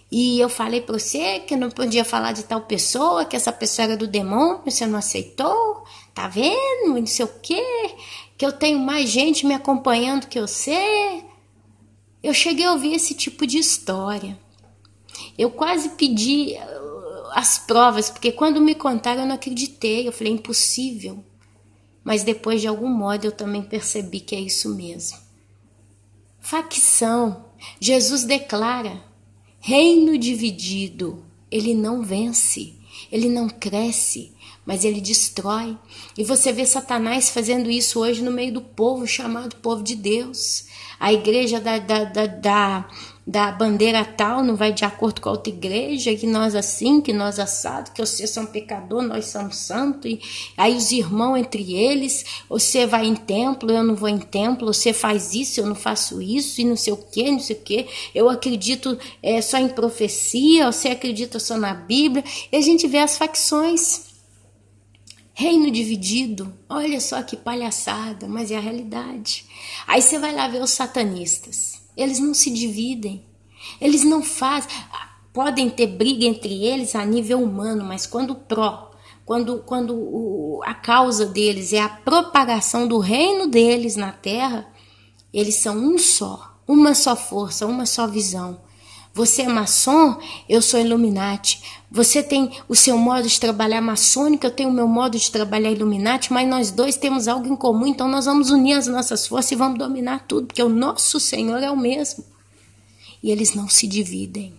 e eu falei para você que eu não podia falar de tal pessoa, que essa pessoa era do demônio, você não aceitou? Tá vendo? Não sei o quê. Que eu tenho mais gente me acompanhando que você. Eu cheguei a ouvir esse tipo de história. Eu quase pedi as provas, porque quando me contaram eu não acreditei. Eu falei, impossível. Mas depois, de algum modo, eu também percebi que é isso mesmo. Facção. Jesus declara, reino dividido, ele não vence, ele não cresce, mas ele destrói. E você vê Satanás fazendo isso hoje no meio do povo chamado povo de Deus. A igreja da bandeira tal não vai de acordo com a outra igreja, que nós assim, que nós assado, que vocês são pecador, nós somos santos. E aí os irmãos entre eles, você vai em templo, eu não vou em templo, você faz isso, eu não faço isso, e não sei o que, não sei o que. Eu acredito só em profecia, você acredita só na Bíblia. E a gente vê as facções. Reino dividido, olha só que palhaçada, mas é a realidade. Aí você vai lá ver os satanistas, eles não se dividem, eles não fazem, podem ter briga entre eles a nível humano, mas quando a causa deles é a propagação do reino deles na terra, eles são um só, uma só força, uma só visão. Você é maçom, eu sou Illuminati. Você tem o seu modo de trabalhar maçônico, eu tenho o meu modo de trabalhar Illuminati, mas nós dois temos algo em comum, então nós vamos unir as nossas forças e vamos dominar tudo, porque o nosso Senhor é o mesmo. E eles não se dividem.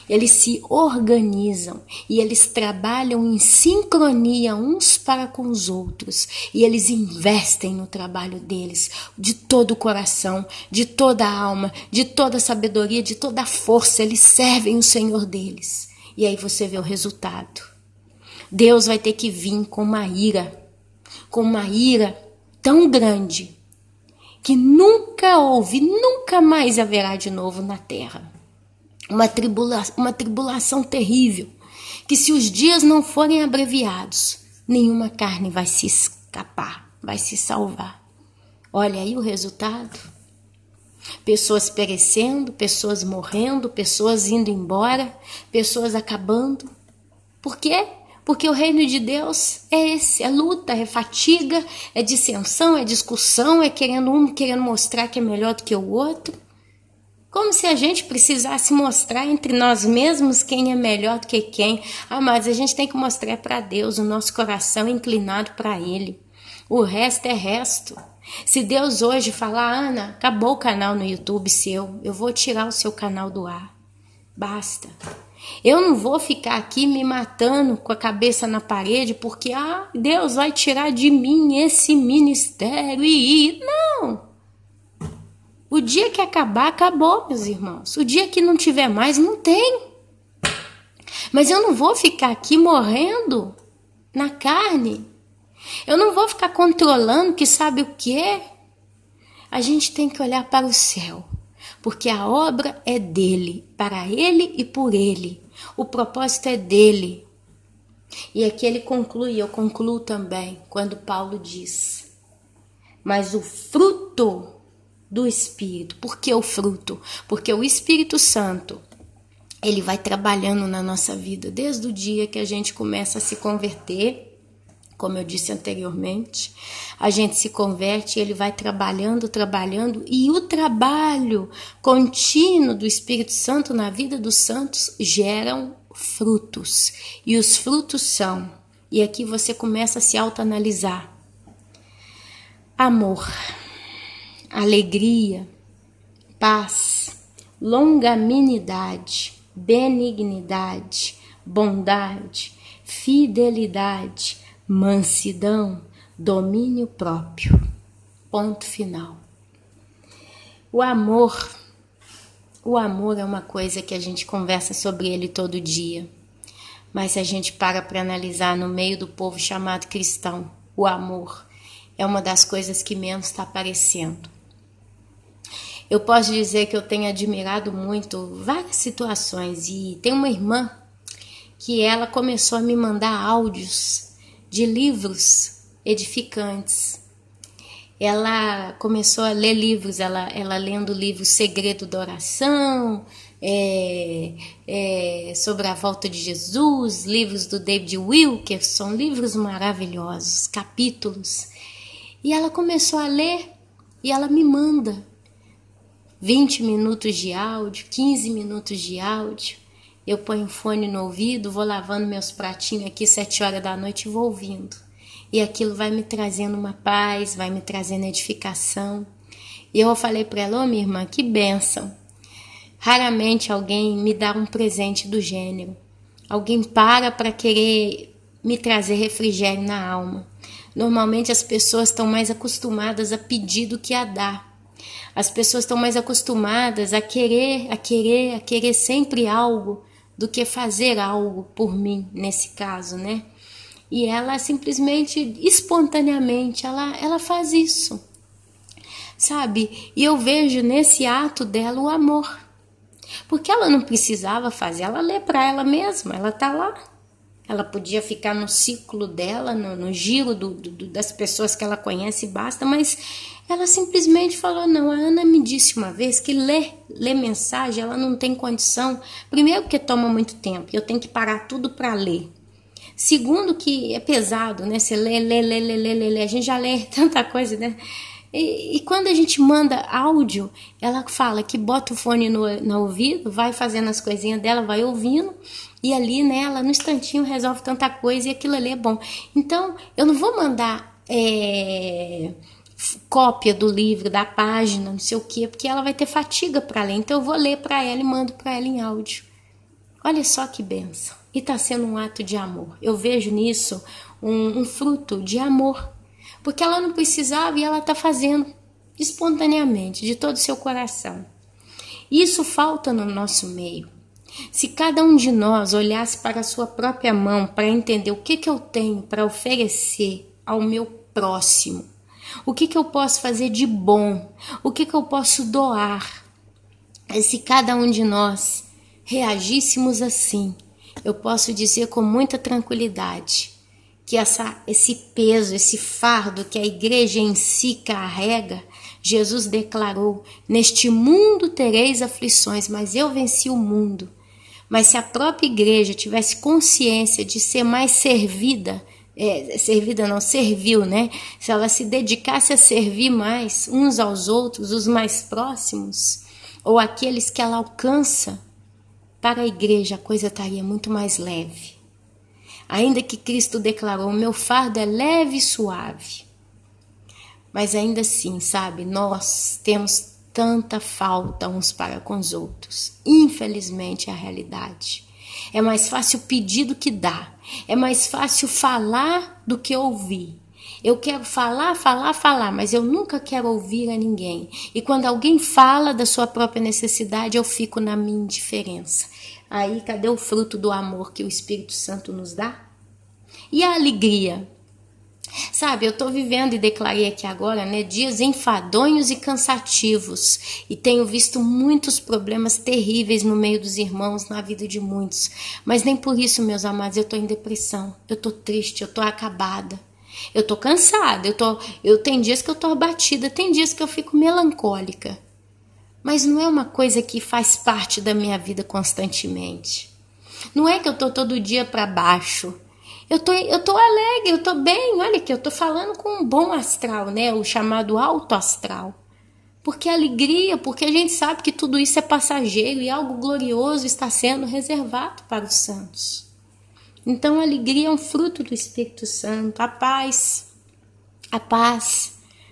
Eles se organizam e eles trabalham em sincronia uns para com os outros. E eles investem no trabalho deles de todo o coração, de toda a alma, de toda a sabedoria, de toda a força. Eles servem o Senhor deles. E aí você vê o resultado. Deus vai ter que vir com uma ira tão grande que nunca houve, nunca mais haverá de novo na terra. Uma tribulação terrível, que se os dias não forem abreviados, nenhuma carne vai se escapar, vai se salvar. Olha aí o resultado. pessoas perecendo, pessoas morrendo, pessoas indo embora, pessoas acabando. Por quê? Porque o reino de Deus é esse, é luta, é fatiga, é dissensão, é discussão, é querendo mostrar que é melhor do que o outro. Como se a gente precisasse mostrar entre nós mesmos quem é melhor do que quem. Mas a gente tem que mostrar para Deus o nosso coração inclinado para Ele. O resto é resto. Se Deus hoje falar, Ana, acabou o canal no YouTube seu, eu vou tirar o seu canal do ar. Basta. Eu não vou ficar aqui me matando com a cabeça na parede porque Deus vai tirar de mim esse ministério Não! O dia que acabar, acabou, meus irmãos. O dia que não tiver mais, não tem. Mas eu não vou ficar aqui morrendo na carne. Eu não vou ficar controlando que sabe o quê? A gente tem que olhar para o céu. Porque a obra é dele, para ele e por ele. O propósito é dele. E aqui ele conclui, eu concluo também, quando Paulo diz: mas o fruto do Espírito. Por que o fruto? Porque o Espírito Santo, ele vai trabalhando na nossa vida desde o dia que a gente começa a se converter. Como eu disse anteriormente, a gente se converte, ele vai trabalhando, e o trabalho contínuo do Espírito Santo na vida dos santos geram frutos. E os frutos são, e aqui você começa a se autoanalisar: amor, alegria, paz, longanimidade, benignidade, bondade, fidelidade, mansidão, domínio próprio. Ponto final. O amor é uma coisa que a gente conversa sobre ele todo dia. Mas se a gente para analisar no meio do povo chamado cristão, o amor é uma das coisas que menos está aparecendo. Eu posso dizer que eu tenho admirado muito várias situações, e tem uma irmã que ela começou a me mandar áudios de livros edificantes. Ela começou a ler livros, ela lendo o livro Segredo da Oração, sobre a volta de Jesus, livros do David Wilkerson, livros maravilhosos, capítulos. E ela começou a ler e ela me manda 20 minutos de áudio, 15 minutos de áudio. Eu ponho o fone no ouvido, vou lavando meus pratinhos aqui 7 horas da noite e vou ouvindo. E aquilo vai me trazendo uma paz, vai me trazendo edificação. E eu falei para ela: minha irmã, que bênção. Raramente alguém me dá um presente do gênero. Alguém para querer me trazer refrigério na alma. Normalmente as pessoas estão mais acostumadas a pedir do que a dar. As pessoas estão mais acostumadas a querer sempre algo do que fazer algo por mim, nesse caso, né? E ela simplesmente, espontaneamente, ela faz isso, sabe? E eu vejo nesse ato dela o amor. Porque ela não precisava fazer, ela lê para ela mesma, ela tá lá. Ela podia ficar no ciclo dela, no giro das pessoas que ela conhece, basta, mas ela simplesmente falou: não, a Ana me disse uma vez que ler mensagem, ela não tem condição. Primeiro, porque toma muito tempo, eu tenho que parar tudo para ler. Segundo, que é pesado, né? Você lê, a gente já lê tanta coisa, né? E quando a gente manda áudio, ela fala que bota o fone no ouvido, vai fazendo as coisinhas dela, vai ouvindo, e ali nela, no instantinho, resolve tanta coisa, e aquilo ali é bom. Então, eu não vou mandar cópia do livro, da página, não sei o quê, porque ela vai ter fatiga para ler. Então, eu vou ler para ela e mando para ela em áudio. Olha só que bênção. E está sendo um ato de amor. Eu vejo nisso um fruto de amor. Porque ela não precisava e ela está fazendo espontaneamente, de todo o seu coração. Isso falta no nosso meio. Se cada um de nós olhasse para a sua própria mão para entender o que eu tenho para oferecer ao meu próximo, o que eu posso fazer de bom, o que eu posso doar, se cada um de nós reagíssemos assim, eu posso dizer com muita tranquilidade que esse peso, esse fardo que a igreja em si carrega, Jesus declarou: neste mundo tereis aflições, mas eu venci o mundo. Mas se a própria igreja tivesse consciência de ser mais serviu, né? Se ela se dedicasse a servir mais uns aos outros, os mais próximos, ou aqueles que ela alcança, para a igreja a coisa estaria muito mais leve. Ainda que Cristo declarou: meu fardo é leve e suave. Mas ainda assim, sabe, nós temos tanta falta uns para com os outros. Infelizmente é a realidade. É mais fácil pedir do que dar. É mais fácil falar do que ouvir. Eu quero falar, mas eu nunca quero ouvir a ninguém. E quando alguém fala da sua própria necessidade, eu fico na minha indiferença. Aí, cadê o fruto do amor que o Espírito Santo nos dá? E a alegria? Sabe, eu estou vivendo e declarei aqui agora, né, dias enfadonhos e cansativos, e tenho visto muitos problemas terríveis no meio dos irmãos, na vida de muitos, mas nem por isso, meus amados, eu estou em depressão, eu estou triste, eu estou acabada, eu estou cansada, tem dias que eu estou abatida, tem dias que eu fico melancólica, mas não é uma coisa que faz parte da minha vida constantemente, não é que eu estou todo dia para baixo. Eu tô alegre, eu tô bem, olha aqui, eu tô falando com um bom astral, né? O chamado alto astral. Porque alegria, porque a gente sabe que tudo isso é passageiro e algo glorioso está sendo reservado para os santos. Então a alegria é um fruto do Espírito Santo, a paz.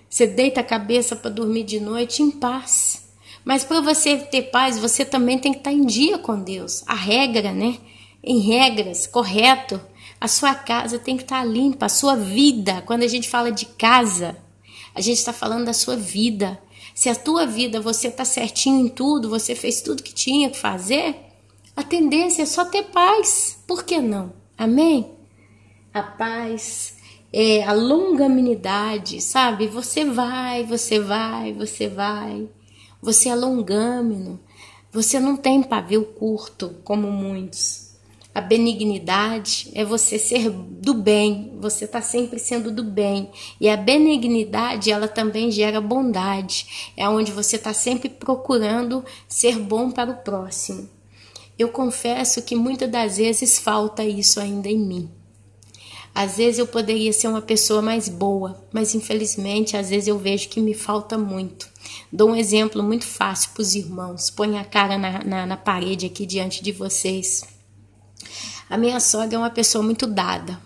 Você deita a cabeça para dormir de noite em paz. Mas para você ter paz, você também tem que estar em dia com Deus. A regra, né? Em regras, correto. A sua casa tem que estar limpa, a sua vida. Quando a gente fala de casa, a gente está falando da sua vida. Se a tua vida você está certinho em tudo, você fez tudo que tinha que fazer, a tendência é só ter paz. Por que não? Amém? A paz, a longanimidade, sabe? Você vai. Você é longâmino. Você não tem pavio curto como muitos. A benignidade é você ser do bem, você está sempre sendo do bem. E a benignidade, ela também gera bondade, é onde você está sempre procurando ser bom para o próximo. Eu confesso que muitas das vezes falta isso ainda em mim. Às vezes eu poderia ser uma pessoa mais boa, mas infelizmente às vezes eu vejo que me falta muito. Dou um exemplo muito fácil para os irmãos, põe a cara na parede aqui diante de vocês. A minha sogra é uma pessoa muito dada.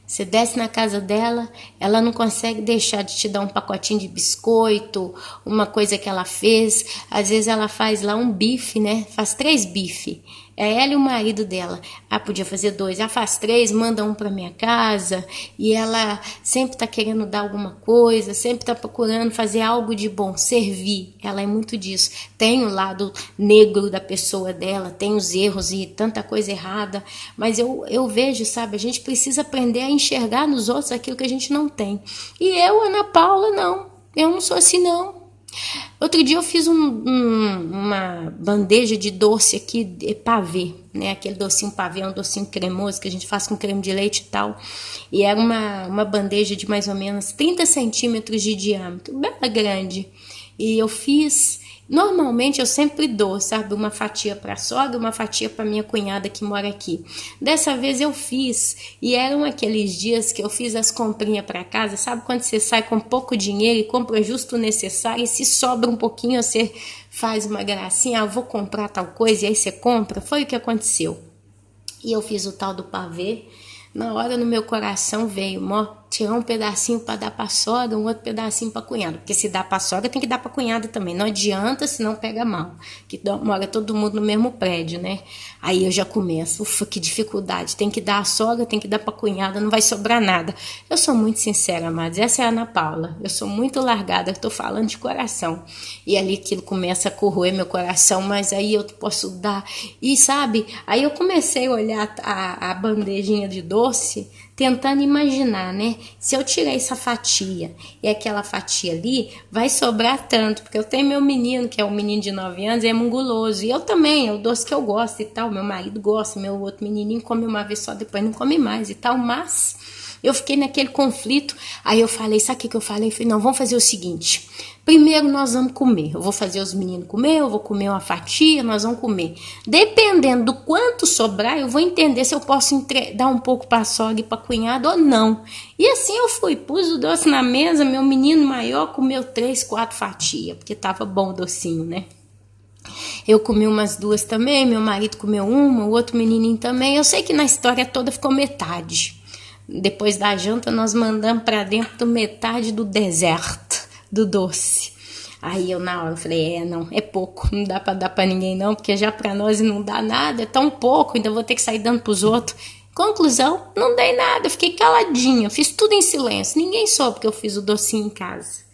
Você desce na casa dela, ela não consegue deixar de te dar um pacotinho de biscoito, uma coisa que ela fez. Às vezes ela faz lá um bife, né? Faz 3 bifes. É ela e o marido dela. Podia fazer 2. Ela faz 3, manda um para minha casa. E ela sempre está querendo dar alguma coisa, sempre está procurando fazer algo de bom, servir. Ela é muito disso. Tem o lado negro da pessoa dela, tem os erros e tanta coisa errada. Mas eu vejo, sabe, a gente precisa aprender a enxergar nos outros aquilo que a gente não tem. E eu, Ana Paula, não. Eu não sou assim, não. Outro dia eu fiz uma bandeja de doce aqui, de pavê, né? Aquele docinho pavê, um docinho cremoso que a gente faz com creme de leite e tal. E era uma bandeja de mais ou menos 30 centímetros de diâmetro, bem grande. E eu fiz... Normalmente eu sempre dou, sabe, uma fatia para a sogra, uma fatia para minha cunhada que mora aqui. Dessa vez eu fiz, e eram aqueles dias que eu fiz as comprinhas para casa, sabe quando você sai com pouco dinheiro e compra justo o necessário, e se sobra um pouquinho você faz uma gracinha, vou comprar tal coisa, e aí você compra, foi o que aconteceu. E eu fiz o tal do pavê, na hora no meu coração veio, tirar um pedacinho para dar para a sogra, um outro pedacinho para a cunhada. Porque se dá para a sogra, tem que dar para a cunhada também. Não adianta, senão pega mal. Que mora todo mundo no mesmo prédio, né? Aí eu já começo, ufa, que dificuldade. Tem que dar a sogra, tem que dar para a cunhada, não vai sobrar nada. Eu sou muito sincera, amados. Essa é a Ana Paula. Eu sou muito largada, estou falando de coração. E ali aquilo começa a corroer meu coração, mas aí eu posso dar. E sabe, aí eu comecei a olhar a bandejinha de doce, tentando imaginar, né? Se eu tirar essa fatia e aquela fatia ali, vai sobrar tanto, porque eu tenho meu menino, que é um menino de 9 anos, é munguloso, e eu também, é o doce que eu gosto e tal, meu marido gosta, meu outro menininho come uma vez só, depois não come mais e tal, mas Eu fiquei naquele conflito. Aí eu falei, sabe o que eu falei? Eu falei, não, vamos fazer o seguinte. Primeiro nós vamos comer. Eu vou fazer os meninos comer, eu vou comer uma fatia, nós vamos comer. Dependendo do quanto sobrar, eu vou entender se eu posso dar um pouco para a sogra e para a cunhada ou não. E assim eu fui, pus o doce na mesa, meu menino maior comeu 3, 4 fatias, porque tava bom o docinho, né? Eu comi umas 2 também, meu marido comeu uma, o outro menininho também. Eu sei que na história toda ficou metade. Depois da janta, nós mandamos para dentro metade do deserto, do doce. Aí eu na hora falei, não, é pouco, não dá para dar para ninguém não, porque já para nós não dá nada, é tão pouco, ainda vou ter que sair dando para os outros. Conclusão, não dei nada, eu fiquei caladinha, fiz tudo em silêncio, ninguém soube que eu fiz o docinho em casa.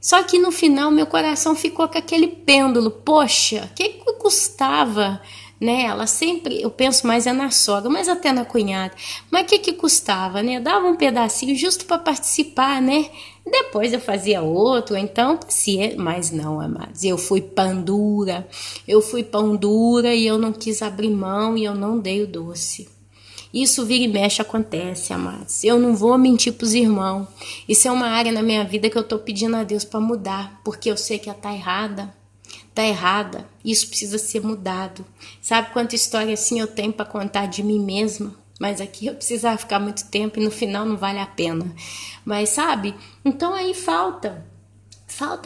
Só que no final meu coração ficou com aquele pêndulo, poxa, o que custava, né? Ela sempre, eu penso mais é na sogra, mas até na cunhada. Mas o que custava, né? Dava um pedacinho justo para participar, né? Depois eu fazia outro, então, mas não, amados, eu fui pão dura e eu não quis abrir mão e eu não dei o doce. Isso vira e mexe acontece, amados. Eu não vou mentir pros irmãos. Isso é uma área na minha vida que eu tô pedindo a Deus para mudar, porque eu sei que ela tá errada. Tá errada. Isso precisa ser mudado. Sabe quanta história assim eu tenho para contar de mim mesma? Mas aqui eu precisava ficar muito tempo e no final não vale a pena. Mas sabe? Então aí falta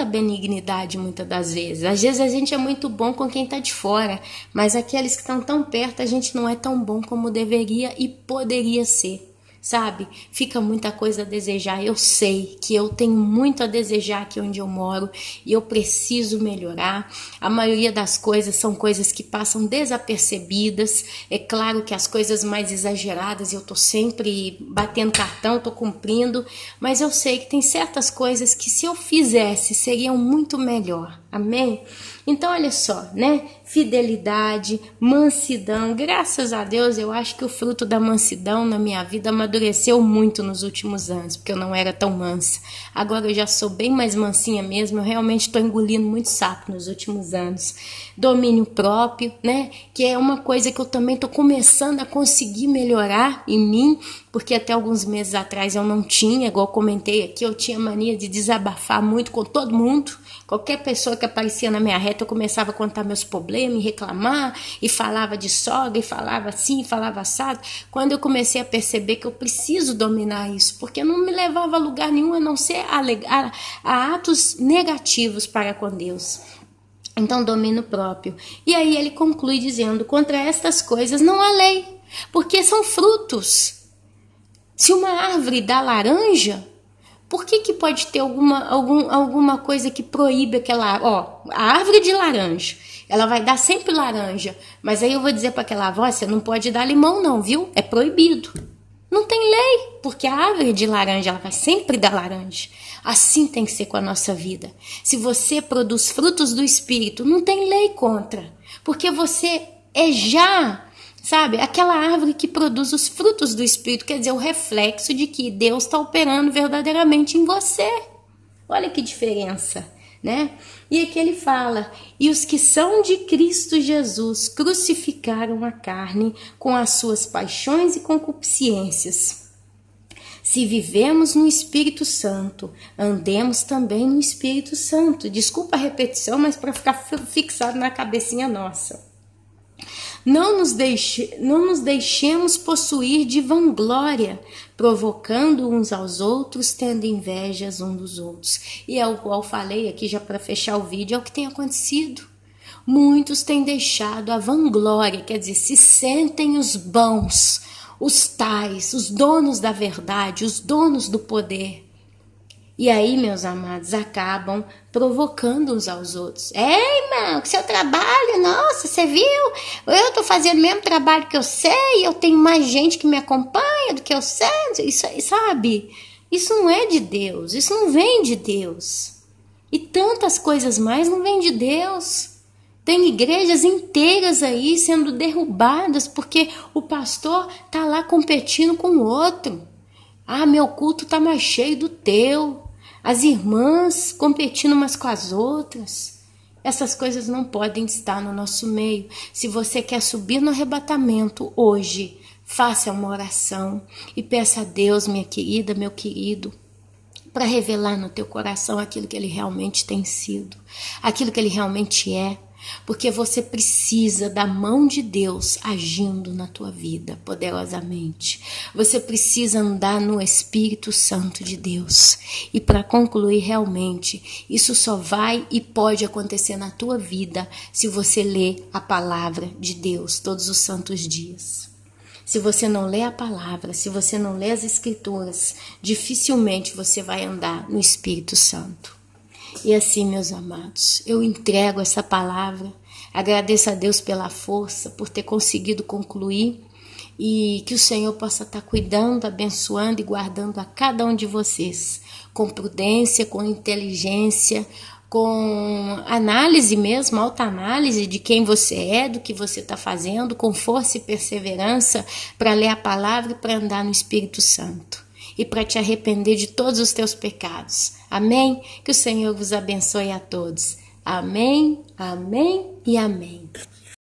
benignidade muitas das vezes. Às vezes a gente é muito bom com quem está de fora, mas aqueles que estão tão perto a gente não é tão bom como deveria e poderia ser. Sabe? Fica muita coisa a desejar. Eu sei que eu tenho muito a desejar aqui onde eu moro e eu preciso melhorar. A maioria das coisas são coisas que passam desapercebidas. É claro que as coisas mais exageradas eu tô sempre batendo cartão, tô cumprindo, mas eu sei que tem certas coisas que se eu fizesse seriam muito melhor. Amém? Então, olha só, né? Fidelidade, mansidão. Graças a Deus, eu acho que o fruto da mansidão na minha vida amadureceu muito nos últimos anos, porque eu não era tão mansa. Agora eu já sou bem mais mansinha mesmo, eu realmente estou engolindo muito sapo nos últimos anos. Domínio próprio, né? Que é uma coisa que eu também estou começando a conseguir melhorar em mim, porque até alguns meses atrás eu não tinha, igual eu comentei aqui, eu tinha mania de desabafar muito com todo mundo. Qualquer pessoa que aparecia na minha reta, eu começava a contar meus problemas, reclamar, e falava de sogra, e falava assim, falava assado. Quando eu comecei a perceber que eu preciso dominar isso, porque não me levava a lugar nenhum, a não ser a atos negativos para com Deus. Então, domínio próprio. E aí ele conclui dizendo, contra estas coisas não há lei, porque são frutos. Se uma árvore dá laranja, por que pode ter alguma coisa que proíbe aquela... a árvore de laranja, ela vai dar sempre laranja. Mas aí eu vou dizer para aquela avó, você não pode dar limão não, viu? É proibido. Não tem lei, porque a árvore de laranja, ela vai sempre dar laranja. Assim tem que ser com a nossa vida. Se você produz frutos do Espírito, não tem lei contra. Porque você é já... Sabe, aquela árvore que produz os frutos do Espírito, quer dizer, o reflexo de que Deus está operando verdadeiramente em você. Olha que diferença, né? E aqui ele fala, e os que são de Cristo Jesus crucificaram a carne com as suas paixões e concupiscências. Se vivemos no Espírito Santo, andemos também no Espírito Santo. Desculpa a repetição, mas para ficar fixado na cabecinha nossa. Não nos deixemos possuir de vanglória, provocando uns aos outros, tendo invejas uns dos outros. E é o qual falei aqui já para fechar o vídeo, é o que tem acontecido. Muitos têm deixado a vanglória, quer dizer, se sentem os bons, os tais, os donos da verdade, os donos do poder. E aí, meus amados, acabam provocando uns aos outros. Irmão, que seu trabalho, nossa, você viu? Eu tô fazendo o mesmo trabalho que eu sei, eu tenho mais gente que me acompanha do que eu sei. Isso, sabe? Isso não é de Deus, isso não vem de Deus. E tantas coisas mais não vêm de Deus. Tem igrejas inteiras aí sendo derrubadas porque o pastor tá lá competindo com o outro. Ah, meu culto tá mais cheio do teu. As irmãs competindo umas com as outras. Essas coisas não podem estar no nosso meio. Se você quer subir no arrebatamento hoje, faça uma oração e peça a Deus, minha querida, meu querido, para revelar no teu coração aquilo que Ele realmente tem sido, aquilo que Ele realmente é, porque você precisa da mão de Deus agindo na tua vida poderosamente. Você precisa andar no Espírito Santo de Deus. E para concluir, realmente, isso só vai e pode acontecer na tua vida se você ler a palavra de Deus todos os santos dias. Se você não lê a palavra, se você não lê as Escrituras, dificilmente você vai andar no Espírito Santo. E assim, meus amados, eu entrego essa palavra, agradeço a Deus pela força, por ter conseguido concluir, e que o Senhor possa estar cuidando, abençoando e guardando a cada um de vocês, com prudência, com inteligência, com análise mesmo, autoanálise de quem você é, do que você está fazendo, com força e perseverança para ler a palavra e para andar no Espírito Santo. E para te arrepender de todos os teus pecados. Amém? Que o Senhor vos abençoe a todos. Amém, amém e amém.